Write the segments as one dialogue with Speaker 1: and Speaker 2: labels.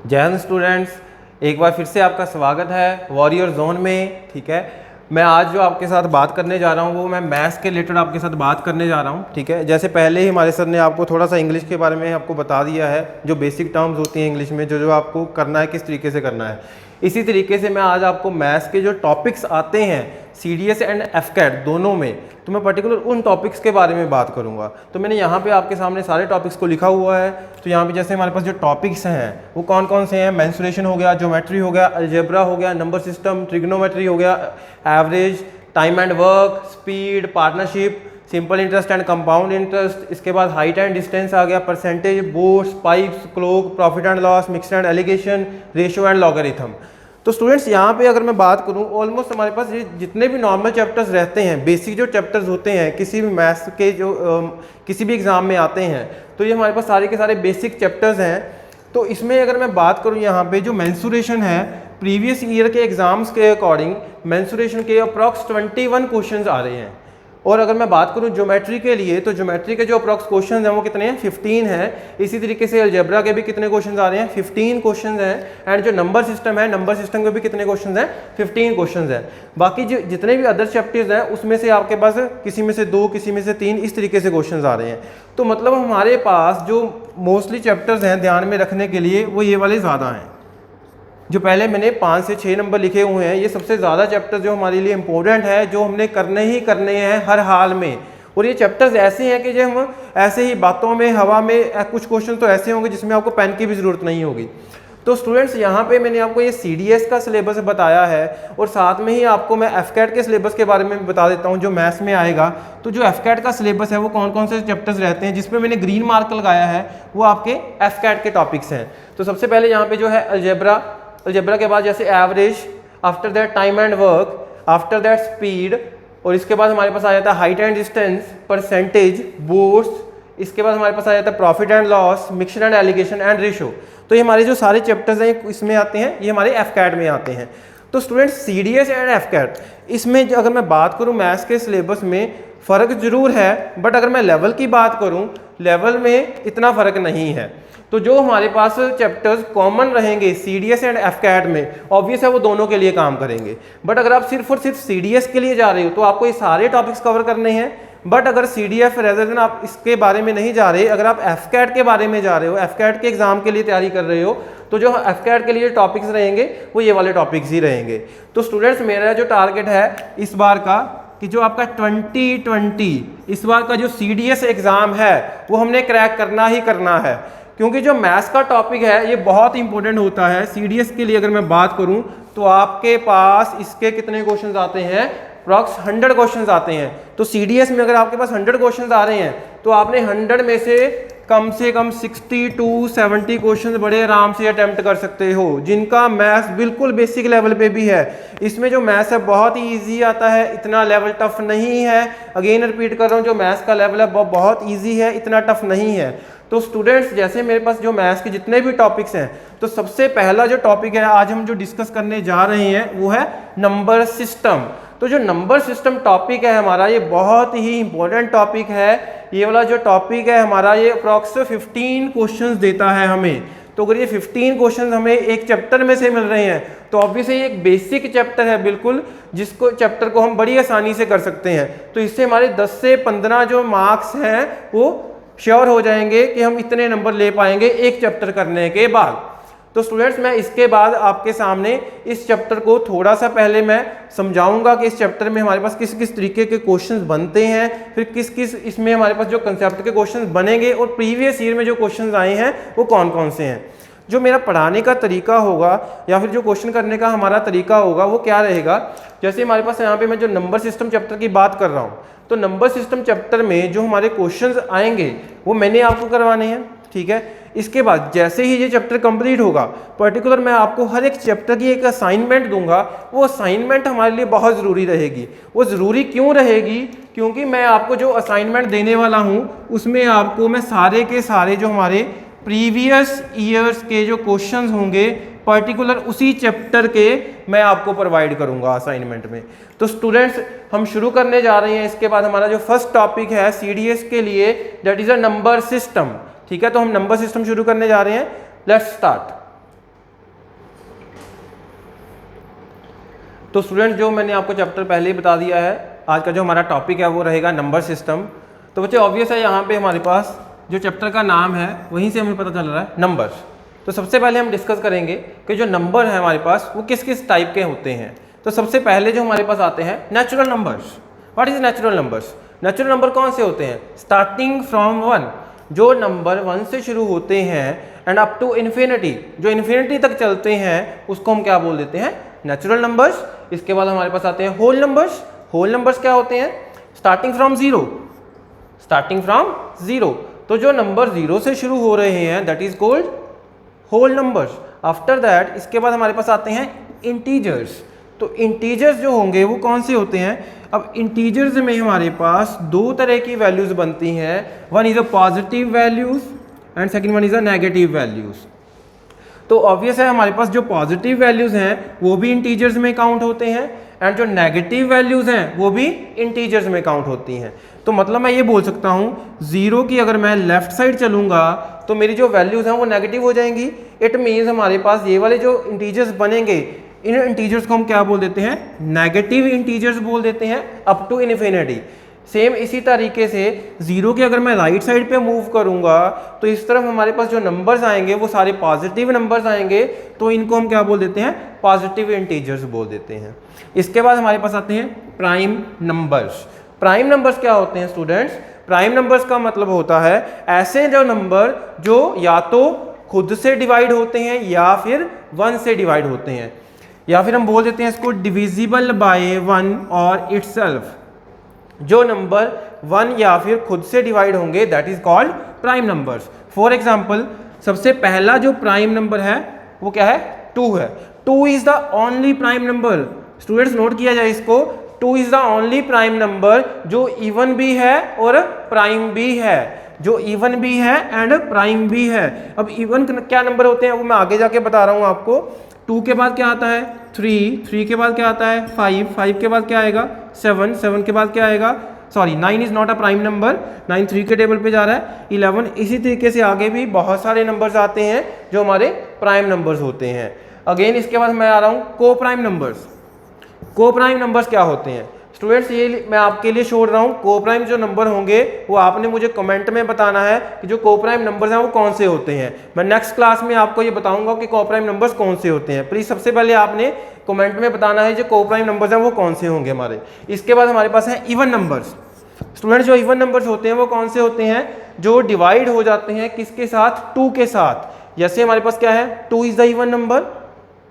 Speaker 1: जय हिंद स्टूडेंट्स, एक बार फिर से आपका स्वागत है वॉरियर जोन में। ठीक है, मैं आज जो आपके साथ बात करने जा रहा हूँ वो मैं मैथ्स के रिलेटेड आपके साथ बात करने जा रहा हूँ। ठीक है, जैसे पहले ही हमारे सर ने आपको थोड़ा सा इंग्लिश के बारे में आपको बता दिया है, जो बेसिक टर्म्स होती हैं इंग्लिश में, जो आपको करना है, किस तरीके से करना है। इसी तरीके से मैं आज आपको मैथ्स के जो टॉपिक्स आते हैं CDS एंड FCAT दोनों में, तो मैं पर्टिकुलर उन टॉपिक्स के बारे में बात करूंगा। तो मैंने यहाँ पे आपके सामने सारे टॉपिक्स को लिखा हुआ है। तो यहाँ पे जैसे हमारे पास जो टॉपिक्स हैं वो कौन कौन से हैं, मेंसुरेशन हो गया, ज्योमेट्री हो गया, अलजेब्रा हो गया, नंबर सिस्टम, ट्रिग्नोमेट्री हो गया, average, time and work, speed, partnership, simple interest and compound interest, इसके बाद हाइट एंड डिस्टेंस आ गया, percentage, boards, pipes, clock, profit and loss, mixed and alligation, ratio and logarithm. तो students यहाँ पे अगर मैं बात करूँ, ऑलमोस्ट हमारे पास ये जितने भी नॉर्मल चैप्टर्स रहते हैं, बेसिक जो चैप्टर्स होते हैं किसी भी मैथ्स के जो किसी भी एग्जाम में आते हैं, तो ये हमारे पास सारे के सारे बेसिक चैप्टर्स हैं। तो इसमें अगर मैं बात करूँ यहाँ पे जो मेंसुरेशन है, प्रीवियस ईयर के एग्जाम्स के अकॉर्डिंग मेंसुरेशन के अप्रॉक्स 21 क्वेश्चन आ रहे हैं। और अगर मैं बात करूं ज्योमेट्री के लिए, तो ज्योमेट्री के जो अप्रॉक्स क्वेश्चन हैं वो कितने हैं, 15 हैं। इसी तरीके से अलजेब्रा के भी कितने क्वेश्चन आ रहे हैं, 15 क्वेश्चन हैं। एंड जो नंबर सिस्टम है, नंबर सिस्टम के भी कितने क्वेश्चन हैं, 15 क्वेश्चन हैं। बाकी जो जितने भी अदर चैप्टर्स हैं उसमें से आपके पास किसी में से 2, किसी में से 3, इस तरीके से क्वेश्चन आ रहे हैं। तो मतलब हमारे पास जो मोस्टली चैप्टर्स हैं ध्यान में रखने के लिए वो ये वाले ज़्यादा हैं। जो पहले मैंने 5 से 6 नंबर लिखे हुए हैं, ये सबसे ज़्यादा चैप्टर जो हमारे लिए इंपॉर्टेंट है, जो हमने करने ही करने हैं हर हाल में। और ये चैप्टर्स ऐसे हैं कि जो हम ऐसे ही बातों में, हवा में, कुछ क्वेश्चन तो ऐसे होंगे जिसमें आपको पेन की भी ज़रूरत नहीं होगी। तो स्टूडेंट्स यहाँ पे मैंने आपको ये CDS का सिलेबस बताया है, और साथ में ही आपको मैं FCAT के सिलेबस के बारे में बता देता हूँ जो मैथ्स में आएगा। तो जो FCAT का सिलेबस है वो कौन कौन से चैप्टर्स रहते हैं, जिसमें मैंने ग्रीन मार्क लगाया है वो आपके FCAT के टॉपिक्स हैं। तो सबसे पहले यहाँ पे जो है अलजेब्रा, अलजेब्रा के बाद जैसे average, after that time and work, after that speed, और इसके बाद हमारे पास आ जाता है height and distance, percentage, boards, इसके बाद हमारे पास आ जाता है profit and loss, mixed and allegation and ratio. तो ये हमारे जो सारे चैप्टर्स हैं इसमें आते हैं, ये हमारे FCAT में आते हैं। तो स्टूडेंट्स CDS एंड FCAT, इसमें अगर मैं बात करूँ मैथ्स के सिलेबस में फ़र्क जरूर है, बट अगर मैं लेवल की बात करूँ, लेवल में इतना फ़र्क नहीं है। तो जो हमारे पास चैप्टर्स कॉमन रहेंगे CDS एंड FCAT में, ऑब्वियस है वो दोनों के लिए काम करेंगे। बट अगर आप सिर्फ और सिर्फ CDS के लिए जा रहे हो तो आपको ये सारे टॉपिक्स कवर करने हैं। बट अगर CDF रेदर देन आप इसके बारे में नहीं जा रहे, अगर आप FCAT के बारे में जा रहे हो, FCAT के एग्जाम के लिए तैयारी कर रहे हो, तो जो FCAT के लिए टॉपिक्स रहेंगे वो ये वाले टॉपिक्स ही रहेंगे। तो स्टूडेंट्स मेरा जो टारगेट है इस बार का, कि जो आपका 2020 इस बार का जो CDS एग्जाम है वो हमने क्रैक करना ही करना है, क्योंकि जो मैथ्स का टॉपिक है ये बहुत इंपॉर्टेंट होता है। CDS के लिए अगर मैं बात करूं तो आपके पास इसके कितने क्वेश्चंस आते हैं, अप्रॉक्स 100 क्वेश्चंस आते हैं। तो CDS में अगर आपके पास 100 क्वेश्चंस आ रहे हैं तो आपने 100 में से कम 60 to 70 क्वेश्चंस बड़े आराम से अटेम्प्ट कर सकते हो, जिनका मैथ्स बिल्कुल बेसिक लेवल पे भी है। इसमें जो मैथ्स है बहुत ही ईजी आता है, इतना लेवल टफ नहीं है। अगेन रिपीट कर रहा हूँ, जो मैथ्स का लेवल है वो बहुत ईजी है, इतना टफ नहीं है। तो स्टूडेंट्स जैसे मेरे पास जो मैथ्स के जितने भी टॉपिक्स हैं, तो सबसे पहला जो टॉपिक है आज हम जो डिस्कस करने जा रहे हैं वो है नंबर सिस्टम। तो जो नंबर सिस्टम टॉपिक है हमारा, ये बहुत ही इंपॉर्टेंट टॉपिक है। ये वाला जो टॉपिक है हमारा, ये अप्रॉक्स 15 क्वेश्चंस देता है हमें। तो अगर ये 15 क्वेश्चंस हमें एक चैप्टर में से मिल रहे हैं तो ऑब्वियसली ये एक बेसिक चैप्टर है बिल्कुल, जिसको चैप्टर को हम बड़ी आसानी से कर सकते हैं। तो इससे हमारे 10 से 15 जो मार्क्स हैं वो श्योर हो जाएंगे कि हम इतने नंबर ले पाएंगे एक चैप्टर करने के बाद। तो स्टूडेंट्स मैं इसके बाद आपके सामने इस चैप्टर को थोड़ा सा पहले मैं समझाऊंगा कि इस चैप्टर में हमारे पास किस किस तरीके के क्वेश्चंस बनते हैं, फिर किस किस इसमें हमारे पास जो कंसेप्ट के क्वेश्चंस बनेंगे, और प्रीवियस ईयर में जो क्वेश्चंस आए हैं वो कौन कौन से हैं। जो मेरा पढ़ाने का तरीका होगा या फिर जो क्वेश्चन करने का हमारा तरीका होगा वो क्या रहेगा, जैसे हमारे पास यहाँ पे मैं जो नंबर सिस्टम चैप्टर की बात कर रहा हूँ, तो नंबर सिस्टम चैप्टर में जो हमारे क्वेश्चंस आएंगे वो मैंने आपको करवाने हैं। ठीक है, इसके बाद जैसे ही ये चैप्टर कंप्लीट होगा, पर्टिकुलर मैं आपको हर एक चैप्टर की एक असाइनमेंट दूंगा। वो असाइनमेंट हमारे लिए बहुत ज़रूरी रहेगी। वो ज़रूरी क्यों रहेगी, क्योंकि मैं आपको जो असाइनमेंट देने वाला हूँ उसमें आपको मैं सारे के सारे जो हमारे प्रीवियस ईयर्स के जो क्वेश्चंस होंगे पर्टिकुलर उसी चैप्टर के मैं आपको प्रोवाइड करूंगा असाइनमेंट में। तो स्टूडेंट्स हम शुरू करने जा रहे हैं। इसके बाद हमारा जो फर्स्ट टॉपिक है CDS के लिए, that is a number system. ठीक है, तो हम नंबर सिस्टम शुरू करने जा रहे हैं। Let's start. तो स्टूडेंट जो मैंने आपको चैप्टर पहले ही बता दिया है, आज का जो हमारा टॉपिक है वो रहेगा नंबर सिस्टम। तो बच्चे ऑब्वियस है यहाँ पे हमारे पास जो चैप्टर का नाम है वहीं से हमें पता चल रहा है नंबर्स। तो सबसे पहले हम डिस्कस करेंगे कि जो नंबर है हमारे पास वो किस किस टाइप के होते हैं। तो सबसे पहले जो हमारे पास आते हैं natural numbers. What is natural numbers? Natural number कौन से होते हैं? स्टार्टिंग फ्रॉम 1, जो नंबर 1 से शुरू होते हैं एंड अप टू इन्फिनिटी, जो इन्फिनिटी तक चलते हैं उसको हम क्या बोल देते हैं? Natural numbers. इसके बाद हमारे पास आते हैं होल नंबर्स। होल नंबर्स क्या होते हैं? स्टार्टिंग फ्रॉम 0, स्टार्टिंग फ्रॉम 0, तो जो नंबर 0 से शुरू हो रहे हैं that is called whole numbers. After that इसके बाद हमारे पास आते हैं इंटीजर्स। तो इंटीजर्स जो होंगे वो कौन से होते हैं? अब इंटीजर्स में हमारे पास दो तरह की वैल्यूज बनती हैं, one is a positive values and second one is a negative values. तो ऑब्वियस है हमारे पास जो पॉजिटिव वैल्यूज हैं वो भी इंटीजर्स में काउंट होते हैं एंड जो नेगेटिव वैल्यूज हैं वो भी इंटीजर्स में काउंट होती हैं। तो मतलब मैं ये बोल सकता हूँ 0 की अगर मैं लेफ्ट साइड चलूंगा तो मेरी जो वैल्यूज हैं वो नेगेटिव हो जाएंगी। इट मीन्स हमारे पास ये वाले जो इंटीजर्स बनेंगे इन इंटीजर्स को हम क्या बोल देते हैं? नेगेटिव इंटीजर्स बोल देते हैं अप टू इन्फिनिटी। सेम इसी तरीके से 0 की अगर मैं राइट साइड पे मूव करूंगा तो इस तरफ हमारे पास जो नंबर्स आएंगे वो सारे पॉजिटिव नंबर्स आएंगे, तो इनको हम क्या बोल देते हैं? पॉजिटिव इंटीजर्स बोल देते हैं। इसके बाद हमारे पास आते हैं प्राइम नंबर्स। प्राइम नंबर्स क्या होते हैं स्टूडेंट्स? प्राइम नंबर्स का मतलब होता है ऐसे जो नंबर जो या तो खुद से डिवाइड होते हैं या फिर 1 से डिवाइड होते हैं, या फिर हम बोल देते हैं इसको डिविजिबल बाय 1 और इटसेल्फ। जो नंबर 1 या फिर खुद से डिवाइड होंगे that is called prime numbers. For example सबसे पहला जो प्राइम नंबर है वो क्या है? 2 है। 2 is the only prime number. Students note किया जाए इसको, 2 is the only prime number जो इवन भी है और प्राइम भी है, जो इवन भी है एंड प्राइम भी है। अब इवन क्या नंबर होते हैं वो मैं आगे जाके बता रहा हूं आपको। 2 के बाद क्या आता है? 3 के बाद क्या आता है? 5 के बाद क्या आएगा? 7 के बाद क्या आएगा? 9 is not a prime number, 9 3 के टेबल पे जा रहा है। 11, इसी तरीके से आगे भी बहुत सारे नंबर्स आते हैं जो हमारे प्राइम नंबर्स होते हैं। अगेन इसके बाद मैं आ रहा हूँ को प्राइम नंबर्स। को प्राइम नंबर्स क्या होते हैं स्टूडेंट्स? ये मैं आपके लिए छोड़ रहा हूँ। को प्राइम जो नंबर होंगे वो आपने मुझे कमेंट में बताना है कि जो को प्राइम नंबर्स हैं वो कौन से होते हैं। मैं नेक्स्ट क्लास में आपको ये बताऊंगा कि को प्राइम नंबर्स कौन से होते हैं। प्लीज सबसे पहले आपने कमेंट में बताना है जो को प्राइम नंबर्स हैं वो कौन से होंगे हमारे। इसके बाद हमारे पास है इवन नंबर्स। स्टूडेंट्स जो इवन नंबर्स होते हैं वो कौन से होते हैं? जो डिवाइड हो जाते हैं किसके साथ? 2 के साथ। जैसे हमारे पास क्या है? 2 is the even number,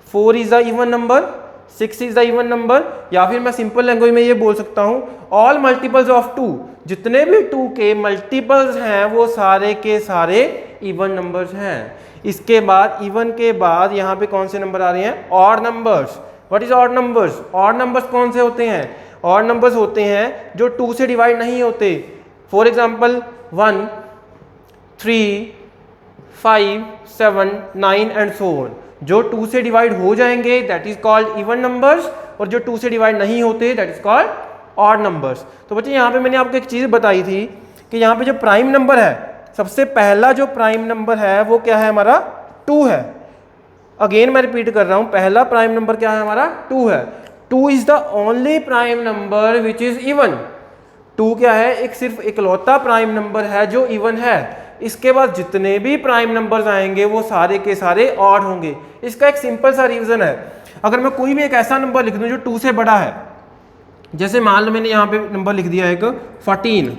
Speaker 1: 4 is the even number, 6 is the even number, या फिर मैं सिंपल लैंग्वेज में ये बोल सकता हूं ऑल मल्टीपल्स ऑफ 2, जितने भी 2 के मल्टीपल्स हैं वो सारे के सारे इवन नंबर्स हैं। इसके बाद इवन के बाद यहाँ पे कौन से नंबर आ रहे हैं? Odd numbers. What is odd numbers? Odd numbers कौन से होते हैं? ऑड नंबर्स होते हैं जो 2 से डिवाइड नहीं होते। For example 1, 3, 5, 7, 9 and so on. जो 2 से डिवाइड हो जाएंगे that is called even numbers, और जो 2 से डिवाइड नहीं होते that is called odd numbers. तो बच्चे यहाँ पे मैंने आपको एक चीज बताई थी कि यहाँ पे जो प्राइम नंबर है, सबसे पहला जो प्राइम नंबर है वो क्या है हमारा? 2 है। अगेन मैं रिपीट कर रहा हूं, पहला प्राइम नंबर क्या है हमारा? 2 है। 2 is the only prime number which is even. 2 क्या है? एक सिर्फ इकलौता प्राइम नंबर है जो इवन है। इसके बाद जितने भी प्राइम नंबर्स आएंगे वो सारे के सारे ऑड होंगे। इसका एक सिंपल सा रीजन है, अगर मैं कोई भी एक ऐसा नंबर लिख दूं जो 2 से बड़ा है, जैसे मान लो मैंने यहाँ पे नंबर लिख दिया एक 14,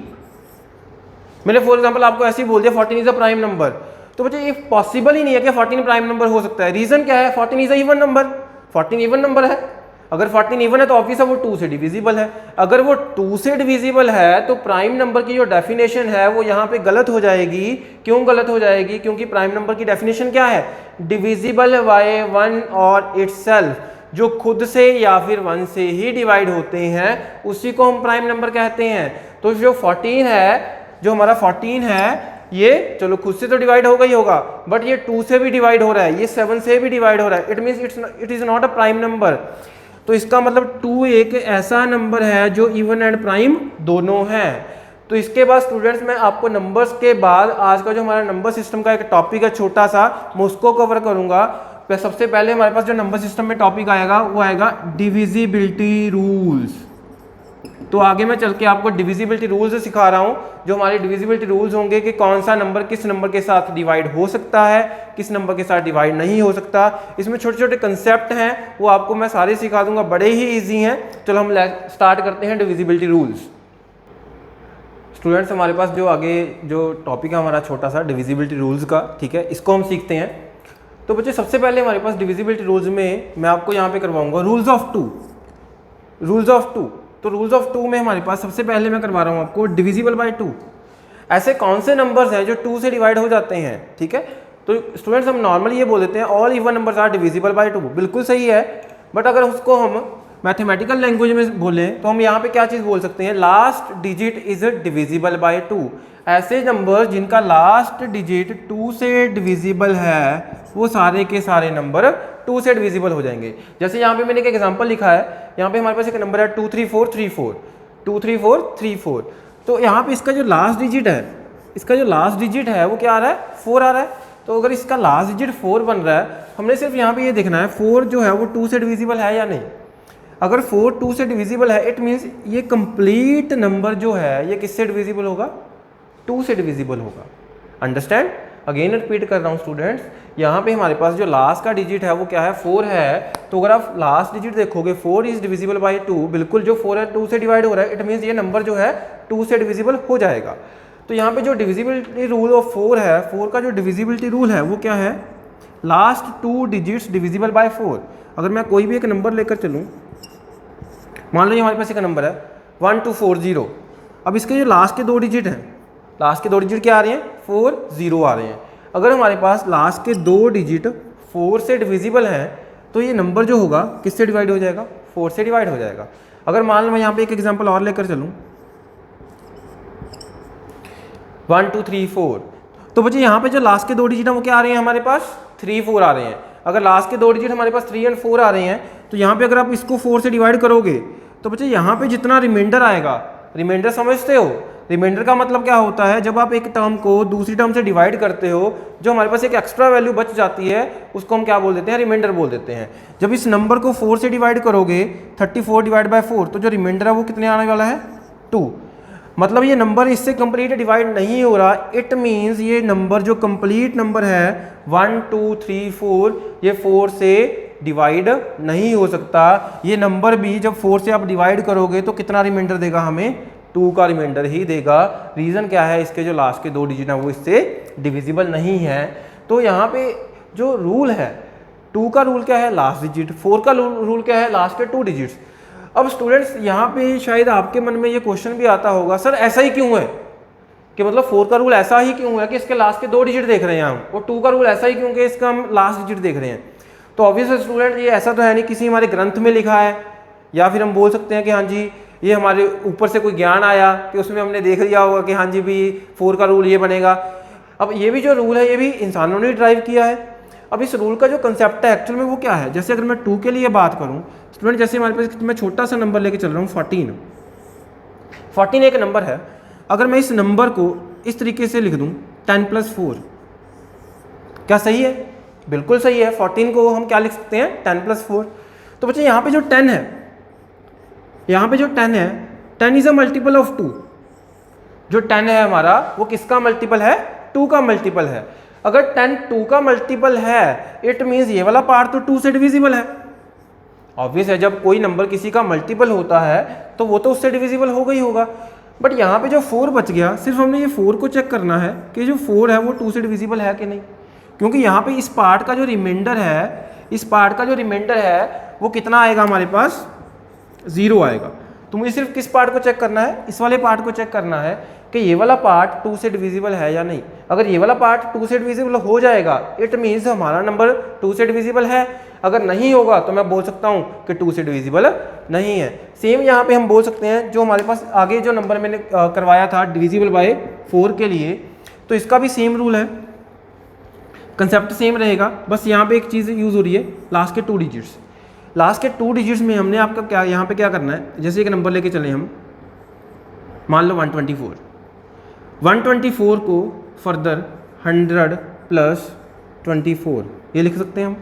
Speaker 1: मैंने फॉर एग्जांपल आपको ऐसे ही बोल दिया 14 इज अ प्राइम नंबर, तो बच्चे ये पॉसिबल ही नहीं है कि 14 प्राइम नंबर हो सकता है। रीजन क्या है? 14 is a even number, 14 even number है। अगर 14 इवन है तो ऑब्वियस है वो 2 से डिविजिबल है। अगर वो 2 से डिविजिबल है तो प्राइम नंबर की जो डेफिनेशन है वो यहाँ पे गलत हो जाएगी। क्यों गलत हो जाएगी? क्योंकि प्राइम नंबर की डेफिनेशन क्या है? डिविजिबल बाय 1 और इटसेल्फ। जो खुद से या फिर 1 से ही डिवाइड होते हैं उसी को हम प्राइम नंबर कहते हैं। तो जो 14 है, जो हमारा 14 है, ये चलो खुद से तो डिवाइड होगा ही होगा, बट ये 2 से भी डिवाइड हो रहा है, ये 7 से भी डिवाइड हो रहा है। It means it is not a prime number. तो इसका मतलब 2 एक ऐसा नंबर है जो इवन एंड प्राइम दोनों है। तो इसके बाद स्टूडेंट्स मैं आपको नंबर्स के बाद आज का जो हमारा नंबर सिस्टम का एक टॉपिक है छोटा सा, मैं उसको कवर करूंगा। सबसे पहले हमारे पास जो नंबर सिस्टम में टॉपिक आएगा वो आएगा डिविजिबिलिटी रूल्स। तो आगे मैं चल के आपको डिविजिबिलिटी रूल्स सिखा रहा हूँ। जो हमारे डिविजिबिलिटी रूल्स होंगे कि कौन सा नंबर किस नंबर के साथ डिवाइड हो सकता है, किस नंबर के साथ डिवाइड नहीं हो सकता। इसमें छोटे छोटे कंसेप्ट हैं, वो आपको मैं सारे सिखा दूंगा, बड़े ही ईजी हैं। चलो हम स्टार्ट करते हैं डिविजिबिलिटी रूल्स। स्टूडेंट्स, हमारे पास जो आगे जो टॉपिक है हमारा छोटा सा डिविजिबिलिटी रूल्स का, ठीक है, इसको हम सीखते हैं। तो बच्चे सबसे पहले हमारे पास डिविजिबिलिटी रूल्स में मैं आपको यहाँ पे करवाऊंगा rules of two. Rules of two, तो रूल्स ऑफ टू में हमारे पास सबसे पहले मैं करवा रहा हूँ आपको डिविजिबल बाय टू। ऐसे कौन से नंबर्स हैं जो टू से डिवाइड हो जाते हैं, ठीक है। तो स्टूडेंट्स, हम नॉर्मली ये बोल देते हैं all even numbers are divisible by two, बिल्कुल सही है। बट अगर उसको हम मैथमेटिकल लैंग्वेज में बोलें तो हम यहाँ पे क्या चीज़ बोल सकते हैं, last digit is divisible by to. ऐसे नंबर जिनका लास्ट डिजिट 2 से डिविजिबल है वो सारे के सारे नंबर 2 से डिविजिबल हो जाएंगे। जैसे यहाँ पे मैंने एक एग्जांपल लिखा है, यहाँ पे हमारे पास एक नंबर है 23434, 23434। तो यहाँ पे इसका जो लास्ट डिजिट है, इसका जो लास्ट डिजिट है वो क्या आ रहा है, 4 आ रहा है। तो अगर इसका लास्ट डिजिट 4 बन रहा है, हमने सिर्फ यहाँ पे ये देखना है 4 जो है वो 2 से डिविजिबल है या नहीं। अगर 4 2 से डिविजिबल है, इट मीन्स ये कंप्लीट नंबर जो है ये किससे डिविजिबल होगा, 2 से डिविजिबल होगा। अंडरस्टैंड? अगेन रिपीट कर रहा हूँ स्टूडेंट्स, यहाँ पे हमारे पास जो लास्ट का डिजिट है वो क्या है, 4 है। तो अगर आप लास्ट डिजिट देखोगे 4 इज डिविजिबल बाय 2, बिल्कुल जो 4 है 2 से डिवाइड हो रहा है, इट मीन्स ये नंबर जो है 2 से डिविजिबल हो जाएगा। तो यहाँ पे जो डिविजिबिलिटी रूल ऑफ 4 है, 4 का जो डिविजिबिलिटी रूल है वो क्या है, लास्ट 2 डिजिट्स डिविजिबल बाय 4। अगर मैं कोई भी एक नंबर लेकर चलूँ, मान लो हमारे पास एक नंबर है 1240। अब इसके जो लास्ट के 2 डिजिट हैं, लास्ट के 2 डिजिट क्या आ रहे हैं, 4 0 आ रहे हैं। अगर हमारे पास लास्ट के 2 डिजिट 4 से डिविजिबल हैं तो ये नंबर जो होगा किससे डिवाइड हो जाएगा, 4 से डिवाइड हो जाएगा। अगर मान लो मैं यहाँ पे एक एग्जांपल और लेकर चलूँ, 1 2 3 4, तो बच्चे यहाँ पे जो लास्ट के 2 डिजिट हैं वो क्या आ रहे हैं, हमारे पास 3 4 आ रहे हैं। अगर लास्ट के 2 डिजिट हमारे पास 3 और 4 आ रहे हैं, तो यहाँ पे अगर आप इसको 4 से डिवाइड करोगे तो बच्चे यहाँ पे जितना रिमाइंडर आएगा, रिमाइंडर समझते हो, रिमाइंडर का मतलब क्या होता है, जब आप एक टर्म को दूसरी टर्म से डिवाइड करते हो, जो हमारे पास एक एक्स्ट्रा वैल्यू बच जाती है उसको हम क्या बोल देते हैं, रिमाइंडर बोल देते हैं। जब इस नंबर को 4 से डिवाइड करोगे 34 डिवाइड बाय 4, तो जो रिमाइंडर है वो कितने आने वाला है, 2। मतलब ये नंबर इससे कंप्लीट डिवाइड नहीं हो रहा, इट मीन्स ये नंबर जो कंप्लीट नंबर है 1 2 3 4, ये 4 से डिवाइड नहीं हो सकता। ये नंबर भी जब 4 से आप डिवाइड करोगे तो कितना रिमाइंडर देगा हमें, 2 का रिमाइंडर ही देगा। रीज़न क्या है, इसके जो लास्ट के 2 डिजिट हैं वो इससे डिविजिबल नहीं है। तो यहाँ पे जो रूल है, 2 का रूल क्या है, लास्ट डिजिट, 4 का रूल क्या है, लास्ट के 2 डिजिट्स। अब स्टूडेंट्स, यहाँ पे शायद आपके मन में ये क्वेश्चन भी आता होगा, सर ऐसा ही क्यों है, कि मतलब 4 का रूल ऐसा ही क्यों है कि इसके लास्ट के 2 डिजिट देख रहे हैं हम, और 2 का रूल ऐसा ही क्यों कि इसका हम लास्ट डिजिट देख रहे हैं। तो ऑब्वियसली स्टूडेंट, ये ऐसा तो है नहीं किसी हमारे ग्रंथ में लिखा है, या फिर हम बोल सकते हैं कि हाँ जी ये हमारे ऊपर से कोई ज्ञान आया कि उसमें हमने देख लिया होगा कि हाँ जी भी 4 का रूल ये बनेगा। अब ये भी जो रूल है ये भी इंसानों ने ड्राइव किया है। अब इस रूल का जो कंसेप्ट है एक्चुअल में वो क्या है, जैसे अगर मैं 2 के लिए बात करूँ स्टूडेंट, जैसे हमारे पास मैं छोटा सा नंबर लेके चल रहा हूँ 14 एक नंबर है। अगर मैं इस नंबर को इस तरीके से लिख दूँ 10 + 4, क्या सही है, बिल्कुल सही है। 14 को हम क्या लिख सकते हैं, 10 + 4। तो बच्चे यहाँ पे जो 10 है, यहाँ पे जो 10 है, 10 इज अ मल्टीपल ऑफ 2। जो 10 है हमारा वो किसका मल्टीपल है, 2 का मल्टीपल है। अगर 10 2 का मल्टीपल है, इट मीन्स ये वाला पार्ट तो 2 से डिविजिबल है। ऑब्वियस है, जब कोई नंबर किसी का मल्टीपल होता है तो वो तो उससे डिविजिबल होगा ही होगा। बट यहाँ पे जो 4 बच गया, सिर्फ हमने ये 4 को चेक करना है कि जो 4 है वो 2 से डिविजिबल है कि नहीं, क्योंकि यहाँ पे इस पार्ट का जो रिमाइंडर है, इस पार्ट का जो रिमाइंडर है वो कितना आएगा, हमारे पास 0 आएगा। तो मुझे सिर्फ किस पार्ट को चेक करना है, इस वाले पार्ट को चेक करना है कि ये वाला पार्ट 2 से डिविजिबल है या नहीं। अगर ये वाला पार्ट 2 से डिविजिबल हो जाएगा, इट मीन्स हमारा नंबर 2 से डिविजिबल है। अगर नहीं होगा तो मैं बोल सकता हूँ कि 2 से डिविजिबल नहीं है। सेम यहाँ पे हम बोल सकते हैं, जो हमारे पास आगे जो नंबर मैंने करवाया था डिविजिबल बाय 4 के लिए, तो इसका भी सेम रूल है, कंसेप्ट सेम रहेगा। बस यहाँ पे एक चीज़ यूज़ हो रही है, लास्ट के 2 डिजिट्स। लास्ट के 2 डिजिट्स में हमने आपका क्या यहाँ पे क्या करना है, जैसे एक नंबर लेके चले हम, मान लो 124। 124 को फर्दर 100 + 24 ये लिख सकते हैं हम।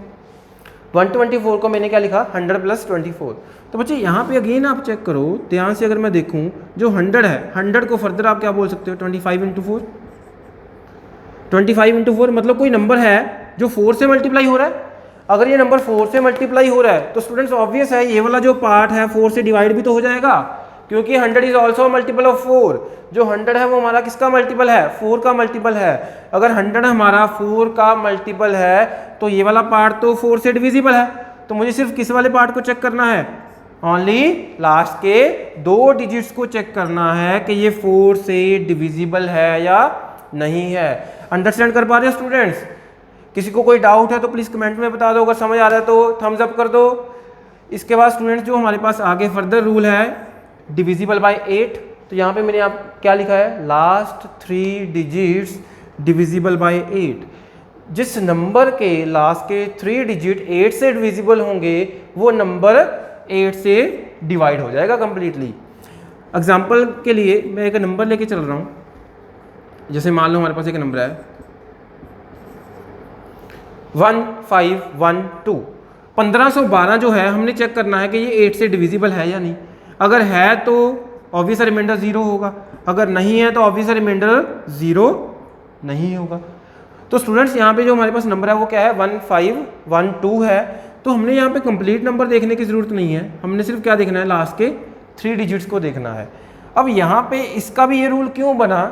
Speaker 1: 124 को मैंने क्या लिखा 100 + 24। तो बच्चे यहाँ पे अगेन आप चेक करो ध्यान से, अगर मैं देखूँ जो 100 है 100 को फर्दर आप क्या बोल सकते हो 25 × 4। 25 × 4 मतलब कोई नंबर है जो 4 से मल्टीप्लाई हो रहा है। अगर ये नंबर 4 से मल्टीप्लाई हो रहा है तो स्टूडेंट्स ऑब्वियस है ये वाला जो पार्ट है 4 से डिवाइड भी तो हो जाएगा, क्योंकि 100 इज ऑल्सो मल्टीपल ऑफ 4। जो 100 है वो हमारा किसका मल्टीपल है 4 का मल्टीपल है। अगर 100 हमारा 4 का मल्टीपल है तो ये वाला पार्ट तो 4 से डिविजिबल है। तो मुझे सिर्फ किस वाले पार्ट को चेक करना है, ओनली लास्ट के 2 डिजिट्स को चेक करना है कि ये 4 से डिविजिबल है या नहीं है। अंडरस्टैंड कर पा रहे हो स्टूडेंट्स? किसी को कोई डाउट है तो प्लीज़ कमेंट में बता दो, अगर समझ आ रहा है तो थम्स अप कर दो। इसके बाद स्टूडेंट्स जो हमारे पास आगे फर्दर रूल है डिविजिबल बाय 8, तो यहाँ पे मैंने आप क्या लिखा है लास्ट 3 डिजिट्स डिविजिबल बाय 8। जिस नंबर के लास्ट के 3 डिजिट 8 से डिविजिबल होंगे वो नंबर 8 से डिवाइड हो जाएगा कंप्लीटली। एग्जाम्पल के लिए मैं एक नंबर लेके चल रहा हूँ, जैसे मान लो हमारे पास एक नंबर है 1512। 1512 जो है हमने चेक करना है कि ये 8 से डिविजिबल है या नहीं। अगर है तो ऑब्वियस रिमाइंडर 0 होगा, अगर नहीं है तो ऑब्वियस रिमाइंडर 0 नहीं होगा। तो स्टूडेंट्स यहाँ पे जो हमारे पास नंबर है वो क्या है 1512 है। तो हमने यहाँ पे कंप्लीट नंबर देखने की ज़रूरत नहीं है, हमने सिर्फ क्या देखना है लास्ट के 3 डिजिट्स को देखना है। अब यहाँ पे इसका भी ये रूल क्यों बना,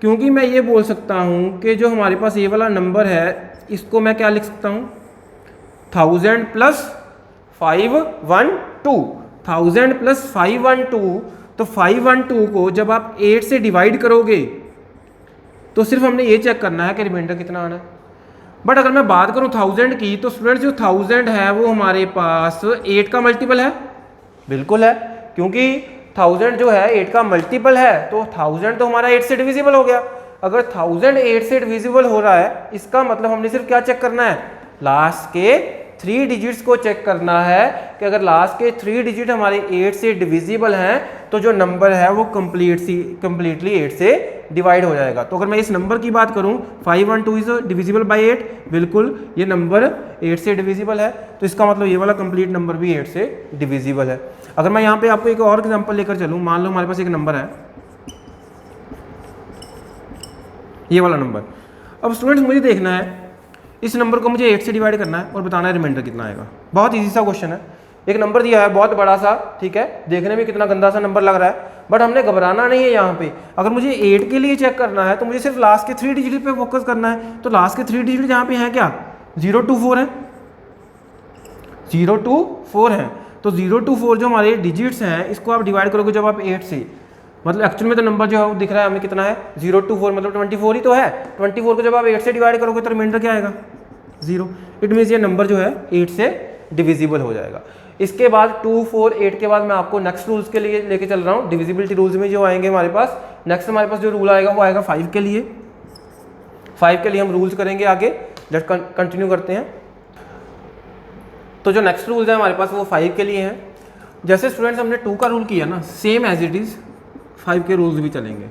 Speaker 1: क्योंकि मैं ये बोल सकता हूँ कि जो हमारे पास ये वाला नंबर है इसको मैं क्या लिख सकता हूँ 1000 + 512। 1000 + 512, तो 512 को जब आप 8 से डिवाइड करोगे तो सिर्फ हमने ये चेक करना है कि रिमाइंडर कितना आना है। बट अगर मैं बात करूँ 1000 की, तो स्टूडेंट्स जो 1000 है वो हमारे पास 8 का मल्टीपल है। बिल्कुल है, क्योंकि 1000 जो है 8 का मल्टीपल है, तो 1000 तो हमारा 8 से डिविजिबल हो गया। अगर 1000 8 से डिविजिबल हो रहा है इसका मतलब हमने सिर्फ क्या चेक करना है लास्ट के 3 डिजिट्स को चेक करना है कि अगर लास्ट के 3 डिजिट हमारे 8 से डिविजिबल हैं तो जो नंबर है वो कंप्लीटली 8 से डिवाइड हो जाएगा। तो अगर मैं इस नंबर की बात करूं 512 इज डिविजिबल बाय 8, बिल्कुल ये नंबर 8 से डिविजिबल है, तो इसका मतलब ये वाला कंप्लीट नंबर भी 8 से डिविजिबल है। अगर मैं यहाँ पे आपको एक और एग्जांपल लेकर चलूँ, मान लो हमारे पास एक नंबर है ये वाला नंबर। अब स्टूडेंट्स मुझे देखना है इस नंबर को मुझे 8 से डिवाइड करना है और बताना है रिमाइंडर कितना आएगा। बहुत इजी सा क्वेश्चन है, एक नंबर दिया है बहुत बड़ा सा, ठीक है, देखने में कितना गंदा सा नंबर लग रहा है, बट हमने घबराना नहीं है। यहाँ पे अगर मुझे 8 के लिए चेक करना है तो मुझे सिर्फ लास्ट के 3 डिजिट पे फोकस करना है। तो लास्ट के 3 डिजिट यहाँ पे हैं क्या 0 to 4 है, 0 to 4 है। तो 0 to 4 जो हमारे डिजिट्स हैं इसको आप डिवाइड करोगे जब आप 8 से, मतलब एक्चुअल में तो नंबर जो है वो दिख रहा है हमें कितना है 0 to 4 मतलब 24 ही तो है। 24 को जब आप 8 से डिवाइड करोगे तो रिमाइंडर क्या आएगा 0। इट मीन्स ये नंबर जो है 8 से डिविजिबल हो जाएगा। इसके बाद 2, 4, 8 के बाद मैं आपको नेक्स्ट रूल्स के लिए लेके चल रहा हूँ। डिविजिबिलिटी रूल्स में जो आएंगे हमारे पास, नेक्स्ट हमारे पास जो रूल आएगा वो आएगा 5 के लिए। 5 के लिए हम रूल्स करेंगे आगे, लेट्स कंटिन्यू करते हैं। तो जो नेक्स्ट रूल्स है हमारे पास वो 5 के लिए हैं। जैसे स्टूडेंट्स हमने 2 का रूल किया ना, सेम एज इट इज 5 के रूल्स भी चलेंगे।